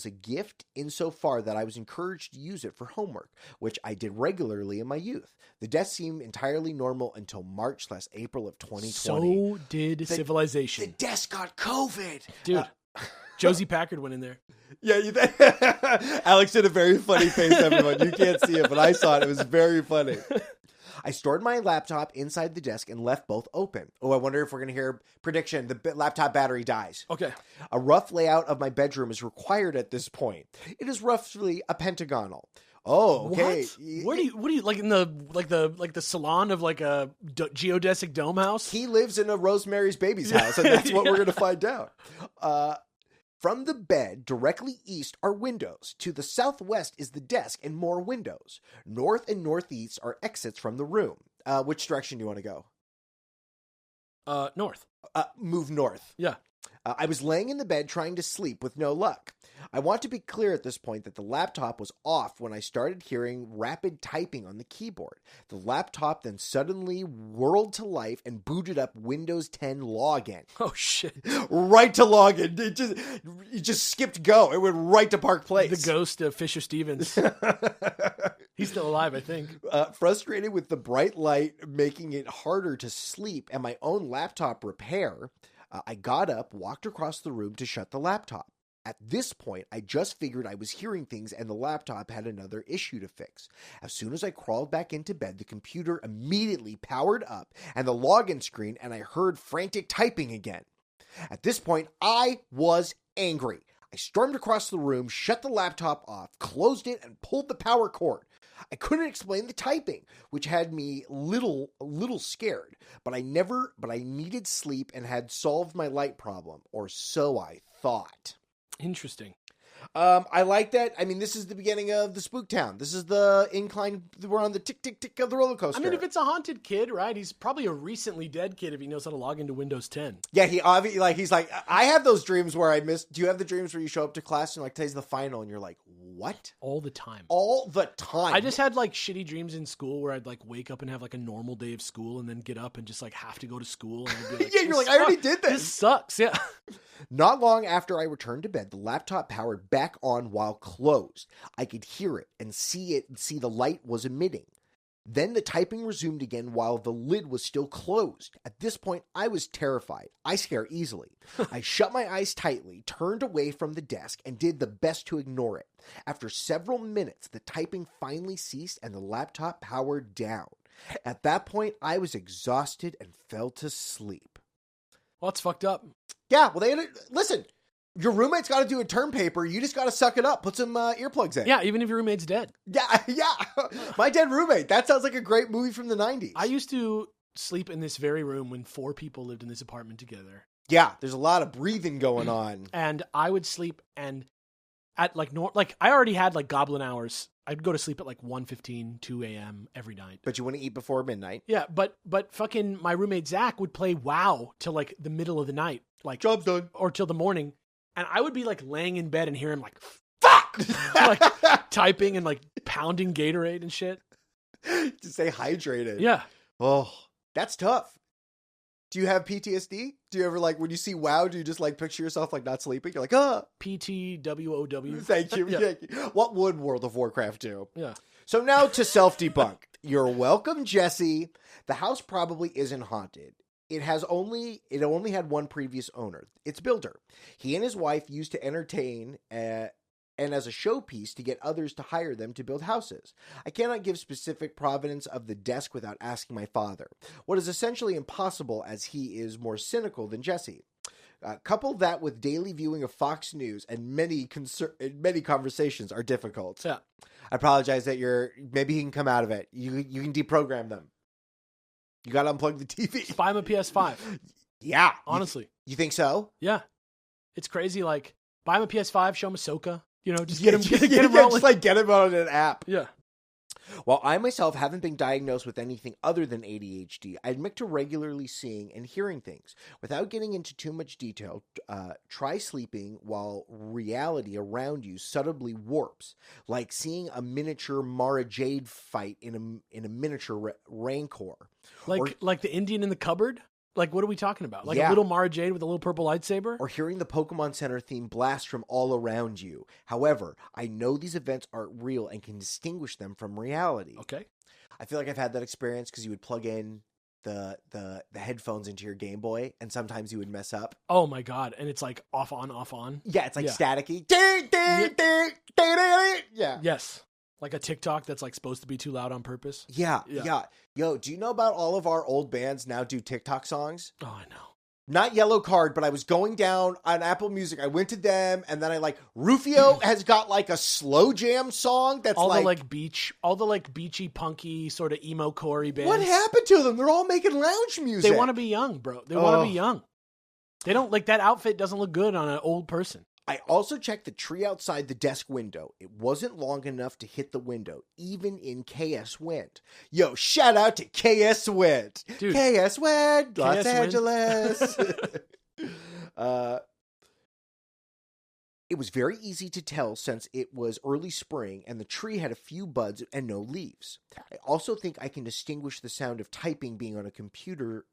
a gift insofar that I was encouraged to use it for homework, which I did regularly in my youth. The desk seemed entirely normal until March/April of 2020. So did civilization. The desk got COVID. Dude, Josie Packard went in there. Yeah, Alex did a very funny face, everyone. You can't see it, but I saw it. It was very funny. I stored my laptop inside the desk and left both open. Oh, I wonder if we're going to hear prediction. The laptop battery dies. Okay. A rough layout of my bedroom is required at this point. It is roughly a pentagonal. Oh, okay. What do you like in the salon of like a geodesic dome house? He lives in a Rosemary's Baby's house, and that's what we're going to find out. From the bed, directly east are windows. To the southwest is the desk and more windows. North and northeast are exits from the room. Which direction do you want to go? North. Move north. Yeah. I was laying in the bed trying to sleep with no luck. I want to be clear at this point that the laptop was off when I started hearing rapid typing on the keyboard. The laptop then suddenly whirled to life and booted up Windows 10 login. Oh, shit. Right to login. It just skipped go. It went right to Park Place. The ghost of Fisher Stevens. He's still alive, I think. Frustrated with the bright light making it harder to sleep and my own laptop repair, I got up, walked across the room to shut the laptop. At this point, I just figured I was hearing things and the laptop had another issue to fix. As soon as I crawled back into bed, the computer immediately powered up and the login screen, and I heard frantic typing again. At this point, I was angry. I stormed across the room, shut the laptop off, closed it, and pulled the power cord. I couldn't explain the typing, which had me a little scared, but I needed sleep and had solved my light problem, or so I thought. Interesting. I like that. I mean, this is the beginning of the Spook Town. This is the incline. We're on the tick, tick, tick of the roller coaster. I mean, if it's a haunted kid, right? He's probably a recently dead kid if he knows how to log into Windows 10. Yeah, he's like, I have those dreams where do you have the dreams where you show up to class and like, today's the final and you're like, what? All the time. All the time. I just had like shitty dreams in school where I'd like wake up and have like a normal day of school and then get up and just like have to go to school. And I'd be like, yeah, you're like, I already did this. This sucks. Yeah. Not long after I returned to bed, the laptop powered back on while closed. I could hear it and see the light was emitting. Then the typing resumed again while the lid was still closed. At this point, I was terrified. I scare easily. I shut my eyes tightly, turned away from the desk, and did the best to ignore it. After several minutes, the typing finally ceased and the laptop powered down. At that point, I was exhausted and fell to sleep. Well, it's fucked up. Yeah, well, listen, your roommate's got to do a term paper. You just got to suck it up. Put some earplugs in. Yeah, even if your roommate's dead. Yeah. My dead roommate. That sounds like a great movie from the 90s. I used to sleep in this very room when 4 people lived in this apartment together. Yeah, there's a lot of breathing going on. And I would sleep and at like I already had like goblin hours. I'd go to sleep at like 1:15, 2 a.m. every night. But you want to eat before midnight. Yeah, but fucking my roommate Zach would play WoW till like the middle of the night. Like job's done. Or till the morning. And I would be like laying in bed and hear him like, fuck! like typing and like pounding Gatorade and shit. To stay hydrated. Yeah. Oh, that's tough. Do you have PTSD? Do you ever like when you see WoW? Do you just like picture yourself like not sleeping? You're like, PTWOW. Thank you. Yeah. Thank you. What would World of Warcraft do? Yeah. So now to self-debunk. You're welcome, Jesse. The house probably isn't haunted. It only had one previous owner, its builder. He and his wife used to entertain and as a showpiece to get others to hire them to build houses. I cannot give specific provenance of the desk without asking my father, what is essentially impossible as he is more cynical than Jesse. Couple that with daily viewing of Fox News and many conversations are difficult. Yeah. I apologize that maybe he can come out of it. You can deprogram them. You got to unplug the TV. Just buy him a PS5. Yeah. Honestly. You think so? Yeah. It's crazy. Like, buy him a PS5, show him Ahsoka. You know, just get him rolling. Just like get him on an app. Yeah. While I myself haven't been diagnosed with anything other than ADHD, I admit to regularly seeing and hearing things. Without getting into too much detail, try sleeping while reality around you subtly warps, like seeing a miniature Mara Jade fight in a miniature Rancor. Like the Indian in the cupboard? Like, what are we talking about? Like Yeah. a little Mara Jade with a little purple lightsaber? Or hearing the Pokemon Center theme blast from all around you. However, I know these events aren't real and can distinguish them from reality. Okay. I feel like I've had that experience because you would plug in the headphones into your Game Boy, and sometimes you would mess up. Oh my God. And it's like off on, off on. Yeah, it's like Yeah. staticky. Yeah. Yes. Like a TikTok that's like supposed to be too loud on purpose. Yeah. Yeah. Yo, do you know about all of our old bands now do TikTok songs? Oh, I know. Not Yellow Card, but I was going down on Apple Music. I went to them, and then Rufio has got like a slow jam song that's all the beachy, punky, sort of emo core-y bands. What happened to them? They're all making lounge music. They want to be young, bro. They want to be young. They don't like that outfit doesn't look good on an old person. I also checked the tree outside the desk window. It wasn't long enough to hit the window, even in KS Wind. Yo, shout out to KS Wind. Dude, KS Wind, Los KS Angeles. It was very easy to tell since it was early spring and the tree had a few buds and no leaves. I also think I can distinguish the sound of typing being on a computer.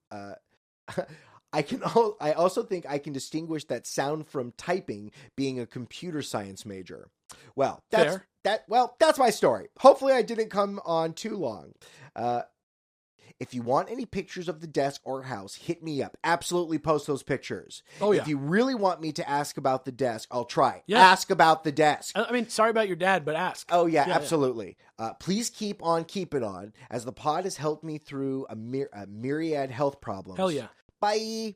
I also think I can distinguish that sound from typing being a computer science major. Well, that's my story. Hopefully I didn't come on too long. If you want any pictures of the desk or house, hit me up. Absolutely post those pictures. Oh, yeah. If you really want me to ask about the desk, I'll try. Yeah. Ask about the desk. I mean, sorry about your dad, but ask. Oh, yeah, absolutely. Please keep it on, as the pod has helped me through a myriad health problems. Hell yeah. Bye.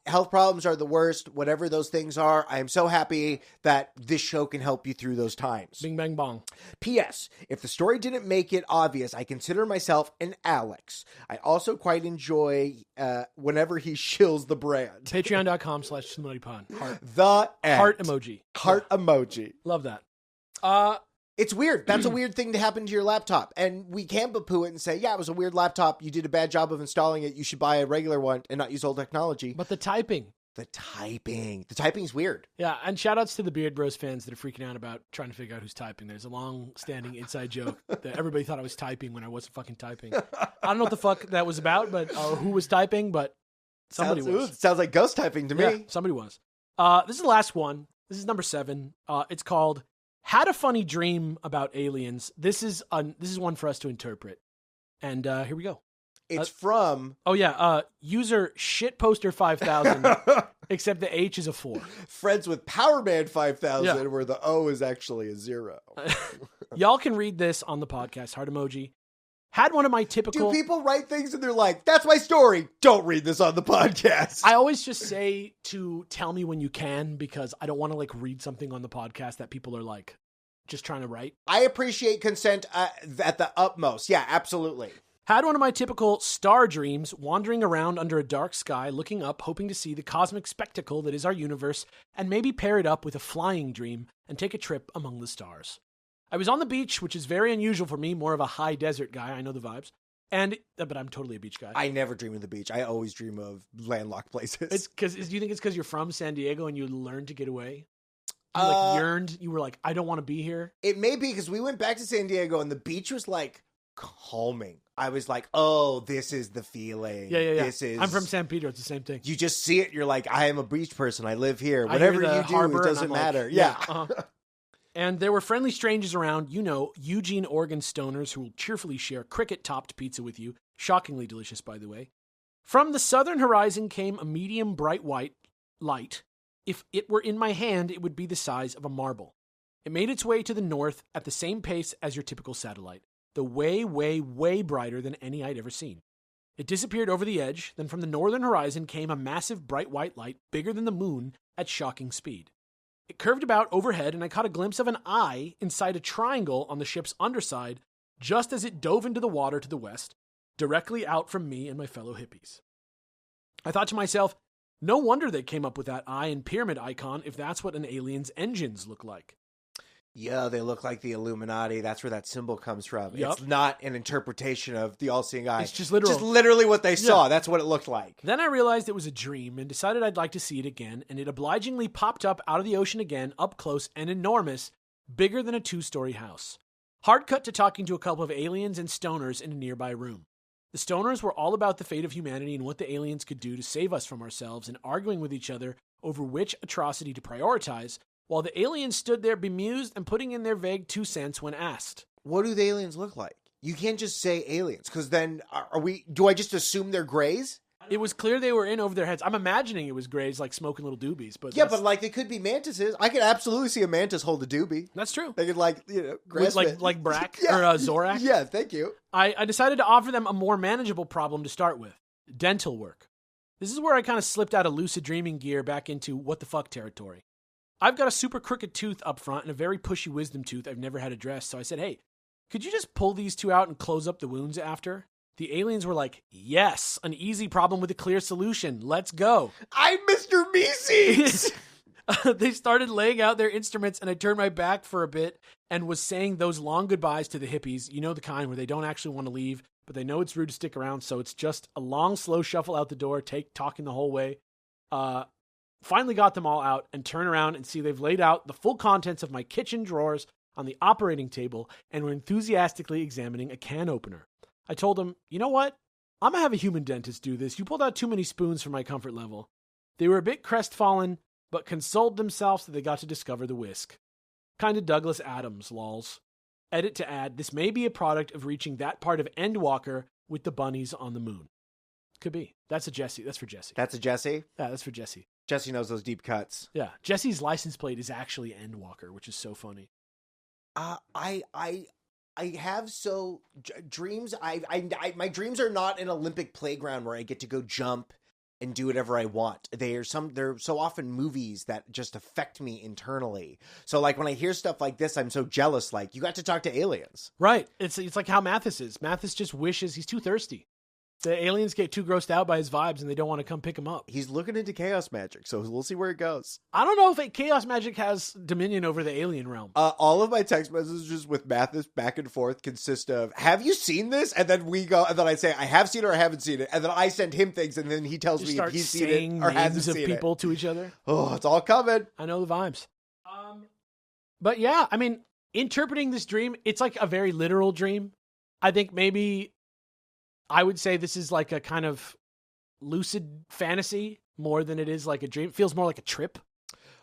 Health problems are the worst, whatever those things are. I am so happy that this show can help you through those times. Bing, bang, bong. P.S. If the story didn't make it obvious, I consider myself an Alex. I also quite enjoy whenever he shills the brand. Patreon.com/ChilluminatiPod. Heart. The end. Heart emoji. Heart emoji. Love that. It's weird. That's a weird thing to happen to your laptop. And we can poo it and say, yeah, it was a weird laptop. You did a bad job of installing it. You should buy a regular one and not use old technology. But the typing. The typing's weird. Yeah, and shout outs to the Beard Bros fans that are freaking out about trying to figure out who's typing. There's a long-standing inside joke that everybody thought I was typing when I wasn't fucking typing. I don't know what the fuck that was about, but or who was typing, but somebody was. Sounds like ghost typing to me. Yeah, somebody was. This is the last one. This is number 7. It's called "Had a Funny Dream About Aliens." This is one for us to interpret, and here we go. It's from... Oh, yeah. User shitposter5000, except the H is a 4. Friends with Powerman 5000, Yeah. where the O is actually a 0. Y'all can read this on the podcast. Heart emoji. Had one of my typical... Do people write things and they're like, that's my story. Don't read this on the podcast. I always just say to tell me when you can, because I don't want to read something on the podcast that people are just trying to write. I appreciate consent at the utmost. Yeah, absolutely. Had one of my typical star dreams, wandering around under a dark sky, looking up, hoping to see the cosmic spectacle that is our universe, and maybe pair it up with a flying dream and take a trip among the stars. I was on the beach, which is very unusual for me, more of a high desert guy, I know the vibes, but I'm totally a beach guy. I never dream of the beach. I always dream of landlocked places. Do you think it's because you're from San Diego and you learned to get away? You like yearned. You were like, I don't want to be here. It may be because we went back to San Diego and the beach was like calming. I was like, oh, this is the feeling. Yeah. This is. I'm from San Pedro. It's the same thing. You just see it. You're like, I am a beach person. I live here. I Whatever hear the you do, harbor, it doesn't and I'm like, matter. Yeah. And there were friendly strangers around, Eugene, Oregon stoners who will cheerfully share cricket-topped pizza with you. Shockingly delicious, by the way. From the southern horizon came a medium bright white light. If it were in my hand, it would be the size of a marble. It made its way to the north at the same pace as your typical satellite, though way, way, way brighter than any I'd ever seen. It disappeared over the edge, then from the northern horizon came a massive bright white light bigger than the moon at shocking speed. It curved about overhead, and I caught a glimpse of an eye inside a triangle on the ship's underside just as it dove into the water to the west, directly out from me and my fellow hippies. I thought to myself, no wonder they came up with that eye and pyramid icon if that's what an alien's engines look like. Yeah, they look like the Illuminati. That's where that symbol comes from. Yep. It's not an interpretation of the all-seeing eye. It's just literal. Just literally what they saw. That's what it looked like. Then I realized it was a dream and decided I'd like to see it again, and it obligingly popped up out of the ocean again, up close and enormous, bigger than a 2-story house. Hard cut to talking to a couple of aliens and stoners in a nearby room. The stoners were all about the fate of humanity and what the aliens could do to save us from ourselves and arguing with each other over which atrocity to prioritize, while the aliens stood there bemused and putting in their vague 2 cents when asked. What do the aliens look like? You can't just say aliens, because then do I just assume they're grays? It was clear they were in over their heads. I'm imagining it was grays, like smoking little doobies. But Yeah, but like they could be mantises. I could absolutely see a mantis hold a doobie. That's true. They could grasp it. Like Brack Yeah. or Zorak. Yeah, thank you. I decided to offer them a more manageable problem to start with. Dental work. This is where I kind of slipped out of lucid dreaming gear back into what the fuck territory. I've got a super crooked tooth up front and a very pushy wisdom tooth I've never had addressed, so I said, hey, could you just pull these 2 out and close up the wounds after? The aliens were like, yes, an easy problem with a clear solution. Let's go. I'm Mr. Meeseeks! They started laying out their instruments, and I turned my back for a bit and was saying those long goodbyes to the hippies. You know, the kind where they don't actually want to leave, but they know it's rude to stick around, so it's just a long, slow shuffle out the door, talking the whole way. Finally got them all out and turn around and see they've laid out the full contents of my kitchen drawers on the operating table and were enthusiastically examining a can opener. I told them, you know what? I'm going to have a human dentist do this. You pulled out too many spoons for my comfort level. They were a bit crestfallen, but consoled themselves that they got to discover the whisk. Kind of Douglas Adams, lols. Edit to add, this may be a product of reaching that part of Endwalker with the bunnies on the moon. Could be. That's a Jesse. That's for Jesse. That's a Jesse? Yeah, that's for Jesse. Jesse knows those deep cuts. Yeah. Jesse's license plate is actually Endwalker, which is so funny. I have dreams. My dreams are not an Olympic playground where I get to go jump and do whatever I want. They're so often movies that just affect me internally. So like when I hear stuff like this, I'm so jealous. Like, you got to talk to aliens. Right. It's like how Mathis is. Mathis just wishes he's too thirsty. The aliens get too grossed out by his vibes and they don't want to come pick him up. He's looking into chaos magic, so we'll see where it goes. I don't know if chaos magic has dominion over the alien realm. All of my text messages with Mathis back and forth consist of, have you seen this? And then we go, and then I say, I have seen it or I haven't seen it. And then I send him things, and then he tells me if he's seen it or hasn't seen it. Names of people to each other. Oh, it's all coming. I know the vibes. But yeah, I mean, interpreting this dream, it's like a very literal dream. I think maybe I would say this is like a kind of lucid fantasy more than it is like a dream. It feels more like a trip.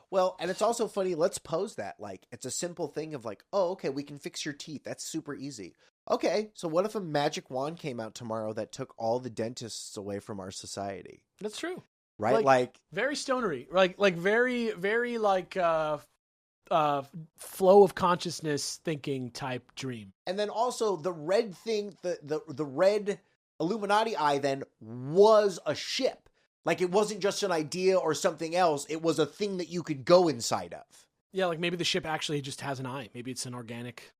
Well, and it's also funny. Let's pose that. Like, it's a simple thing of like, oh, okay, we can fix your teeth. That's super easy. Okay, so what if a magic wand came out tomorrow that took all the dentists away from our society? That's true. Right? Like very stonery. Like very, very like flow of consciousness thinking type dream. And then also the red thing, the red Illuminati eye then was a ship. Like, it wasn't just an idea or something else. It was a thing that you could go inside of. Yeah, like maybe the ship actually just has an eye. Maybe it's an organic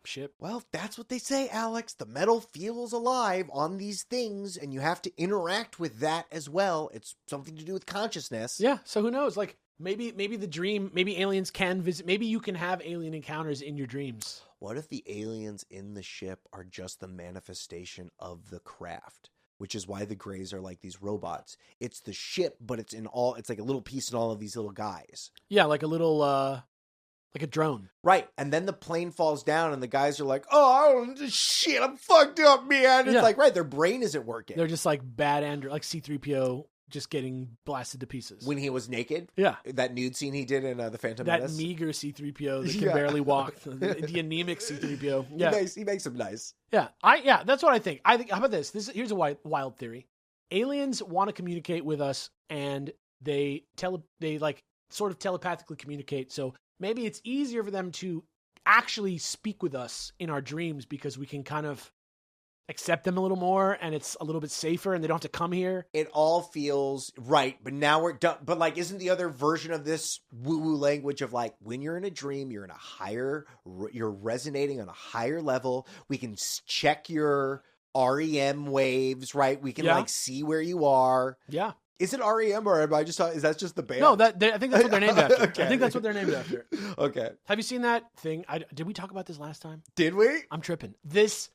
ship. Well, that's what they say, Alex. The metal feels alive on these things, and you have to interact with that as well. It's something to do with consciousness. Yeah, so who knows? Like, maybe the dream, maybe aliens can visit, maybe you can have alien encounters in your dreams. What if the aliens in the ship are just the manifestation of the craft? Which is why the Greys are like these robots. It's the ship, but it's like a little piece in all of these little guys. Yeah, like a little like a drone. Right. And then the plane falls down and the guys are like, oh, shit, I'm fucked up, man. It's like, right, their brain isn't working. They're just like bad Android, like C-3PO just getting blasted to pieces. When he was naked? Yeah. That nude scene he did in The Phantom Menace? That meager C-3PO that can barely walk. The anemic C-3PO. Yeah. He makes him nice. Yeah. That's what I think. How about this? Here's a wild theory. Aliens want to communicate with us, and they like sort of telepathically communicate. So maybe it's easier for them to actually speak with us in our dreams because we can kind of accept them a little more, and it's a little bit safer, and they don't have to come here. It all feels right, but now we're done. But like, isn't the other version of this woo-woo language of like, when you're in a dream, you're you're resonating on a higher level. We can check your REM waves, right? We can like see where you are. Yeah. Is it REM or am I just? Is that just the band? No, I think that's what they're named after. Okay. I think that's what they're named after. Okay. Have you seen that thing? Did we talk about this last time? Did we? I'm tripping. This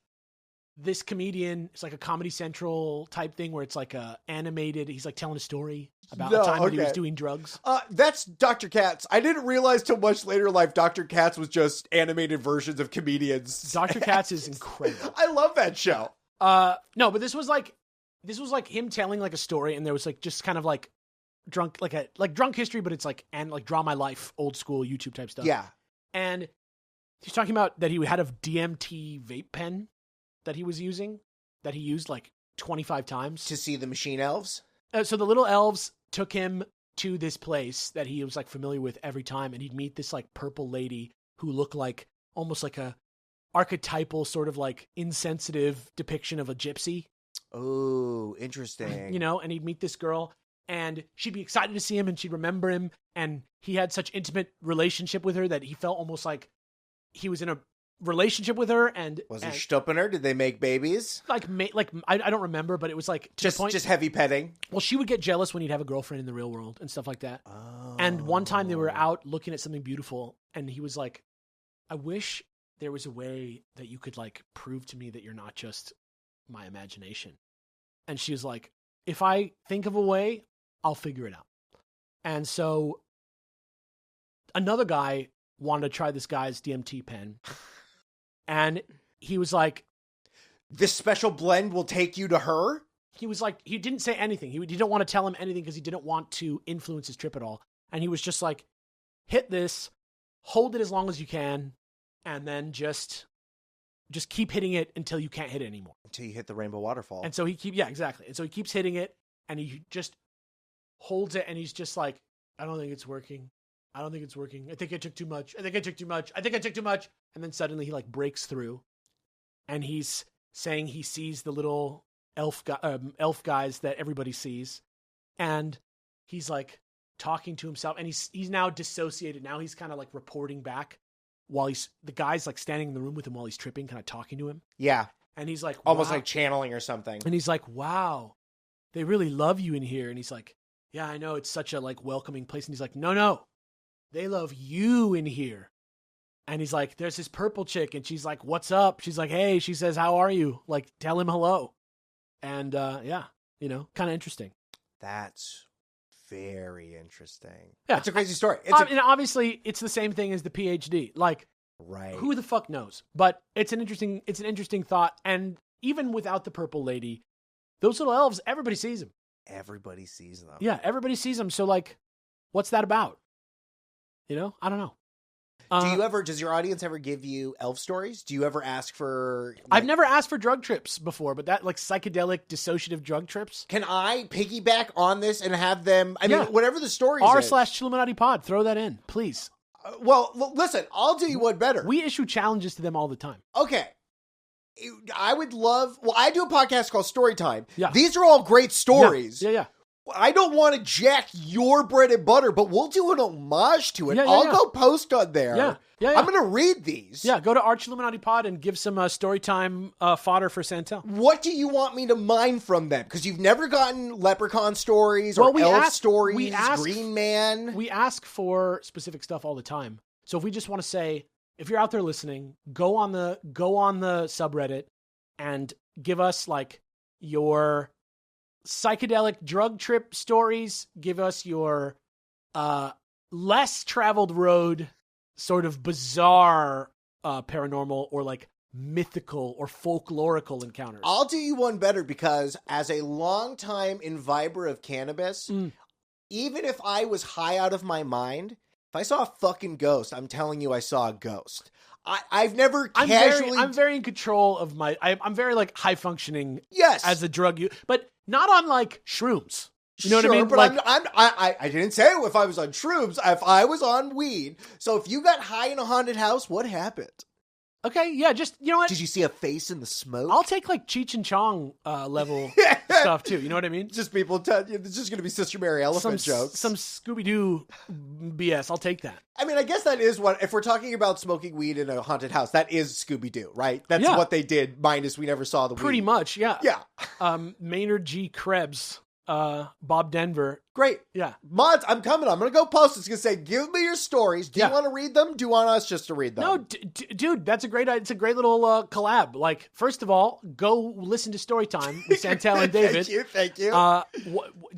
comedian, it's like a Comedy Central type thing where it's like animated. He's like telling a story about the time that he was doing drugs. That's Dr. Katz. I didn't realize till much later in life Dr. Katz was just animated versions of comedians. Dr. Katz is incredible. I love that show. No, but this was like him telling like a story, and there was like just kind of like drunk history, but it's like Draw My Life, old school YouTube type stuff. Yeah. And he's talking about that he had a DMT vape pen that he was using, that he used like 25 times. To see the machine elves? So the little elves took him to this place that he was like familiar with every time, and he'd meet this like purple lady who looked like almost like a archetypal sort of like insensitive depiction of a gypsy. Oh, interesting. And he'd meet this girl, and she'd be excited to see him, and she'd remember him, and he had such intimate relationship with her that he felt almost like he was in a relationship with her. And was he stupping her? Did they make babies? I don't remember, but it was like just heavy petting. Well, she would get jealous when he'd have a girlfriend in the real world and stuff like that. Oh. And one time they were out looking at something beautiful, and he was like, I wish there was a way that you could like prove to me that you're not just my imagination. And she was like, if I think of a way, I'll figure it out. And so another guy wanted to try this guy's DMT pen. And he was like, this special blend will take you to her? He was like, he didn't say anything. He didn't want to tell him anything because he didn't want to influence his trip at all. And he was just like, hit this, hold it as long as you can, and then just keep hitting it until you can't hit it anymore. Until you hit the rainbow waterfall. And so exactly. And so he keeps hitting it, and he just holds it, and he's just like, I don't think it's working. I don't think it's working. I think I took too much. I think I took too much. I think I took too much. And then suddenly he like breaks through, and he's saying he sees the little elf guys that everybody sees, and he's like talking to himself, and he's now dissociated. Now he's kind of like reporting back while the guy's like standing in the room with him while he's tripping, kind of talking to him. Yeah. And he's like, almost wow. like channeling or something. And he's like, wow, they really love you in here. And he's like, yeah, I know, it's such a like welcoming place. And he's like, no, they love you in here. And he's like, there's this purple chick, and she's like, what's up? She's like, hey, she says, how are you? Like, tell him hello. And kind of interesting. That's very interesting. Yeah. It's a crazy story. And obviously it's the same thing as the PhD. Like, right. Who the fuck knows? But it's an interesting thought. And even without the purple lady, those little elves, everybody sees them. Everybody sees them. Yeah, everybody sees them. So like, what's that about? I don't know. Does your audience ever give you elf stories? Do you ever ask for... I've never asked for drug trips before, but that like psychedelic dissociative drug trips. Can I piggyback on this and have them... I mean, whatever the story is. r/Chilluminati pod. Throw that in, please. Well, listen, I'll do you one better. We issue challenges to them all the time. Okay. I would love... Well, I do a podcast called Storytime. Yeah. These are all great stories. Yeah. I don't want to jack your bread and butter, but we'll do an homage to it. I'll go post on there. Yeah. I'm going to read these. Yeah, go to r/Chilluminati pod and give some storytime fodder for Santell. What do you want me to mine from them? Because you've never gotten leprechaun stories or elf stories, Green Man. We ask for specific stuff all the time. So if we just want to say, if you're out there listening, go on the subreddit and give us like your psychedelic drug trip stories. Give us your less traveled road sort of bizarre paranormal or like mythical or folklorical encounters. I'll do you one better, because as a longtime imbiber of cannabis, even if I was high out of my mind, if I saw a fucking ghost, I'm telling you I saw a ghost. I've never casually... I'm very in control of my... I'm very like high functioning as a drug use, but not on like shrooms. You know what I mean? But like, I didn't say if I was on shrooms, if I was on weed. So if you got high in a haunted house, what happened? Okay, yeah, just, you know what? Did you see a face in the smoke? I'll take like Cheech and Chong level stuff too. You know what I mean? Just people, it's just going to be Sister Mary Elephant jokes. Some Scooby-Doo BS. I'll take that. I mean, I guess that is what, if we're talking about smoking weed in a haunted house, that is Scooby-Doo, right? That's what they did, minus we never saw the weed. Pretty much, yeah. Yeah. Maynard G. Krebs, Bob Denver. Great. Yeah. Mods, I'm coming. I'm going to go post. It's going to say, give me your stories. Do you want to read them? Do you want us just to read them? No, dude, it's a great little collab. Like, first of all, go listen to Storytime with Santell and David. Thank you.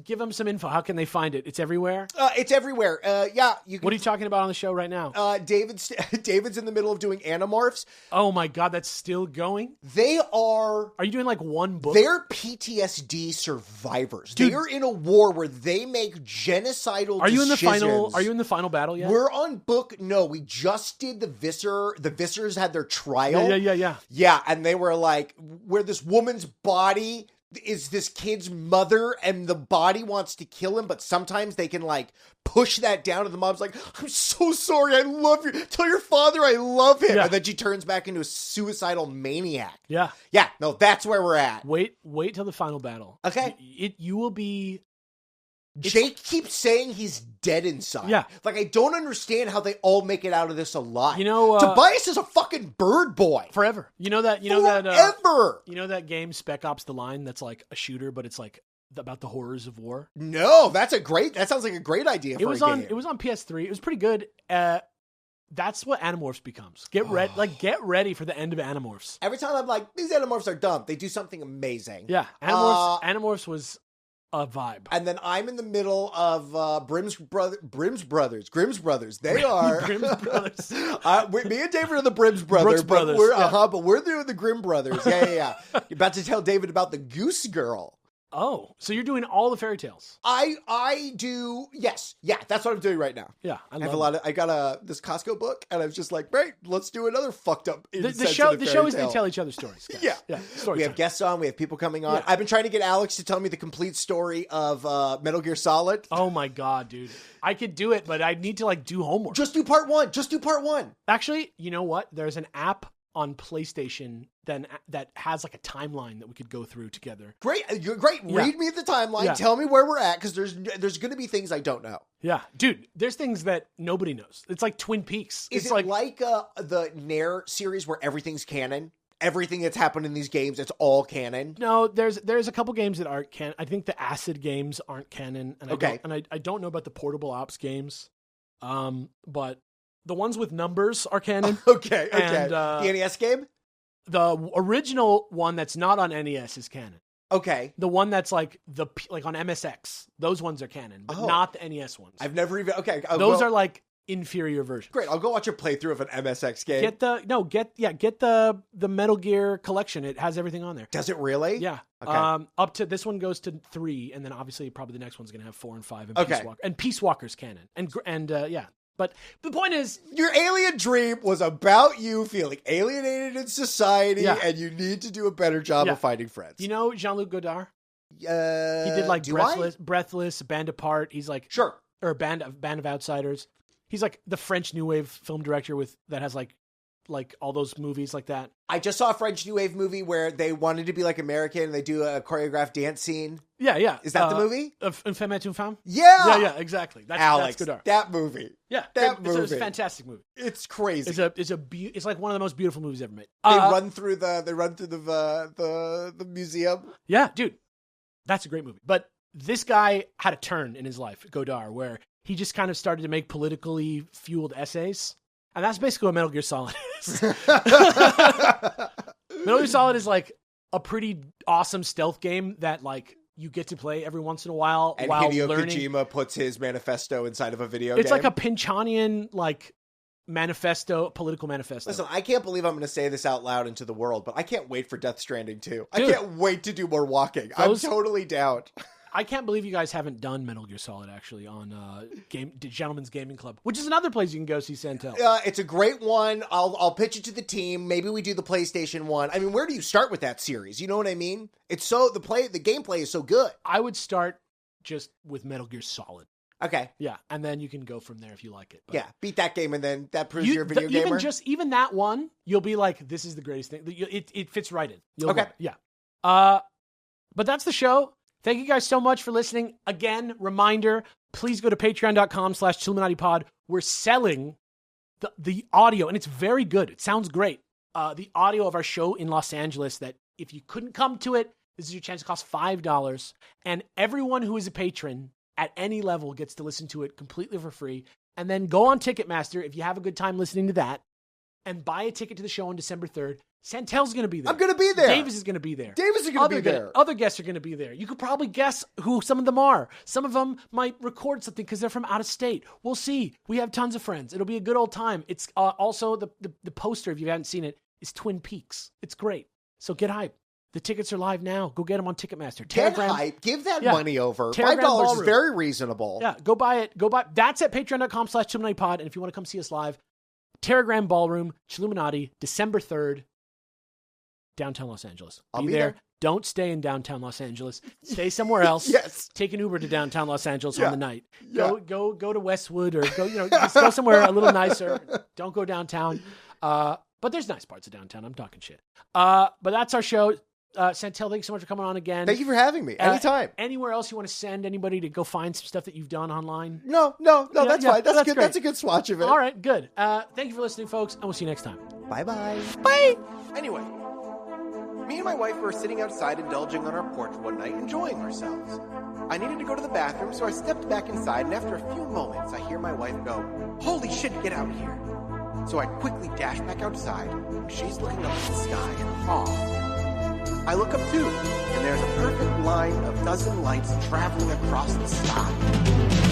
Give them some info. How can they find it? It's everywhere? It's everywhere. Yeah. You can, what are you talking about on the show right now? David's in the middle of doing Animorphs. Oh my God, that's still going? They are... Are you doing like one book? They're PTSD survivors. Dude, they are in a war where they make genocidal Are you in the decisions. Are you in the final battle yet? We're on book. No, we just did the Visser. The Vissers had their trial. Yeah. Yeah, and they were like, where this woman's body is this kid's mother, and the body wants to kill him, but sometimes they can like push that down, and the mom's like, I'm so sorry, I love you. Tell your father I love him. Yeah. And then she turns back into a suicidal maniac. Yeah. Yeah, no, that's where we're at. Wait till the final battle. Okay. You will be... Jake keeps saying he's dead inside. Yeah. Like, I don't understand how they all make it out of this alive. You know, Tobias is a fucking bird boy. Forever. You know that game Spec Ops: The Line that's like a shooter, but it's like about the horrors of war? No, that sounds like a great idea for a game. It was on PS3. It was pretty good. That's what Animorphs becomes. Get ready for the end of Animorphs. Every time I'm like, these Animorphs are dumb, they do something amazing. Yeah. Animorphs was a vibe. And then I'm in the middle of Grimm's Brothers. They are Grimm's Brothers. Me and David are the Grimm's Brothers, but we're doing the Grimm Brothers. Yeah. You're about to tell David about the Goose Girl. Oh, so you're doing all the fairy tales? I do. Yes. Yeah. That's what I'm doing right now. Yeah. I got this Costco book, and I was just like, great, let's do another fucked up. The show is they tell each other stories. Guys. Yeah. Story we time. have guests on. We have people coming on. Yeah. I've been trying to get Alex to tell me the complete story of Metal Gear Solid. Oh my God, dude. I could do it, but I need to like do homework. Just do part one. Actually, you know what? There's an app on PlayStation that has like a timeline that we could go through together. Great. Read me the timeline. Yeah. Tell me where we're at, because there's going to be things I don't know. Yeah. Dude, there's things that nobody knows. It's like Twin Peaks. Is it like the Nair series where everything's canon? Everything that's happened in these games, it's all canon? No, there's a couple games that aren't canon. I think the Acid games aren't canon. And okay. I don't know about the Portable Ops games. But the ones with numbers are canon. Okay. And, the NES game? The original one that's not on NES is canon. Okay. The one that's like on MSX, those ones are canon, but not the NES ones. I've never even... Okay. Those are like inferior versions. Great. I'll go watch a playthrough of an MSX game. Get the Metal Gear collection. It has everything on there. Does it really? Yeah. Okay. Up to this one goes to 3, and then obviously probably the next one's going to have 4 and 5 and okay. Peace Walker. And Peace Walker's canon. And yeah. But the point is... Your alien dream was about you feeling alienated in society, and you need to do a better job of finding friends. You know Jean-Luc Godard? He did like Breathless, Band Apart. He's like... Sure. Or Band of Outsiders. He's like the French New Wave film director that has like all those movies like that. I just saw a French New Wave movie where they wanted to be like American, and they do a choreographed dance scene. Yeah. Is that the movie? Un Femme et une Femme? Yeah. Yeah, exactly. That's Godard. That movie. Yeah. movie. It's a fantastic movie. It's crazy. It's like one of the most beautiful movies ever made. They run through the museum. Yeah, dude. That's a great movie. But this guy had a turn in his life, Godard, where he just kind of started to make politically fueled essays. And that's basically what Metal Gear Solid is. Metal Gear Solid is like a pretty awesome stealth game that like you get to play every once in a while while Hideo learning. Kojima puts his manifesto inside of a video game. It's like a Pinchonian like political manifesto. Listen, I can't believe I'm going to say this out loud into the world, but I can't wait for Death Stranding 2. Dude, I can't wait to do more walking. I'm totally down. I can't believe you guys haven't done Metal Gear Solid actually on Gentleman's Gaming Club, which is another place you can go see Santell. It's a great one. I'll pitch it to the team. Maybe we do the PlayStation one. I mean, where do you start with that series? You know what I mean? It's the gameplay is so good. I would start just with Metal Gear Solid. Okay. Yeah, and then you can go from there if you like it. But yeah, beat that game, and then that proves you're a video gamer. Even that one, you'll be like, "This is the greatest thing." It fits right in. You'll okay. Love it. Yeah. But that's the show. Thank you guys so much for listening. Again, reminder: please go to patreon.com/Chilluminatipod. We're selling the audio, and it's very good. It sounds great. The audio of our show in Los Angeles. That if you couldn't come to it, this is your chance. It costs $5, and everyone who is a patron at any level gets to listen to it completely for free. And then go on Ticketmaster if you have a good time listening to that and buy a ticket to the show on December 3rd. Santell's going to be there. I'm going to be there. Davis is going to be there. Davis is going to be there. Other guests are going to be there. You could probably guess who some of them are. Some of them might record something because they're from out of state. We'll see. We have tons of friends. It'll be a good old time. It's also the poster, if you haven't seen it, is Twin Peaks. It's great. So get hyped. The tickets are live now. Go get them on Ticketmaster. Get hype. Give that money over. $5 is very reasonable. Yeah, go buy it. That's at patreon.com/Chilluminatipod. And if you want to come see us live, Terragram Ballroom, Chilluminati, December 3rd, downtown Los Angeles. I'll be there. Don't stay in downtown Los Angeles. Stay somewhere else. Yes. Take an Uber to downtown Los Angeles on the night. Go to Westwood or just go somewhere a little nicer. Don't go downtown. But there's nice parts of downtown. I'm talking shit. But that's our show. Santell, thanks so much for coming on again. Thank you for having me. Anytime. Anywhere else you want to send anybody to go find some stuff that you've done online? No, that's fine. That's good. Great. That's a good swatch of it. All right, good. Thank you for listening, folks, and we'll see you next time. Bye-bye. Bye. Anyway, me and my wife were sitting outside indulging on our porch one night, enjoying ourselves. I needed to go to the bathroom, so I stepped back inside, and after a few moments, I hear my wife go, "Holy shit, get out here." So I quickly dash back outside, and she's looking up at the sky in awe. I look up too, and there's a perfect line of dozen lights traveling across the sky.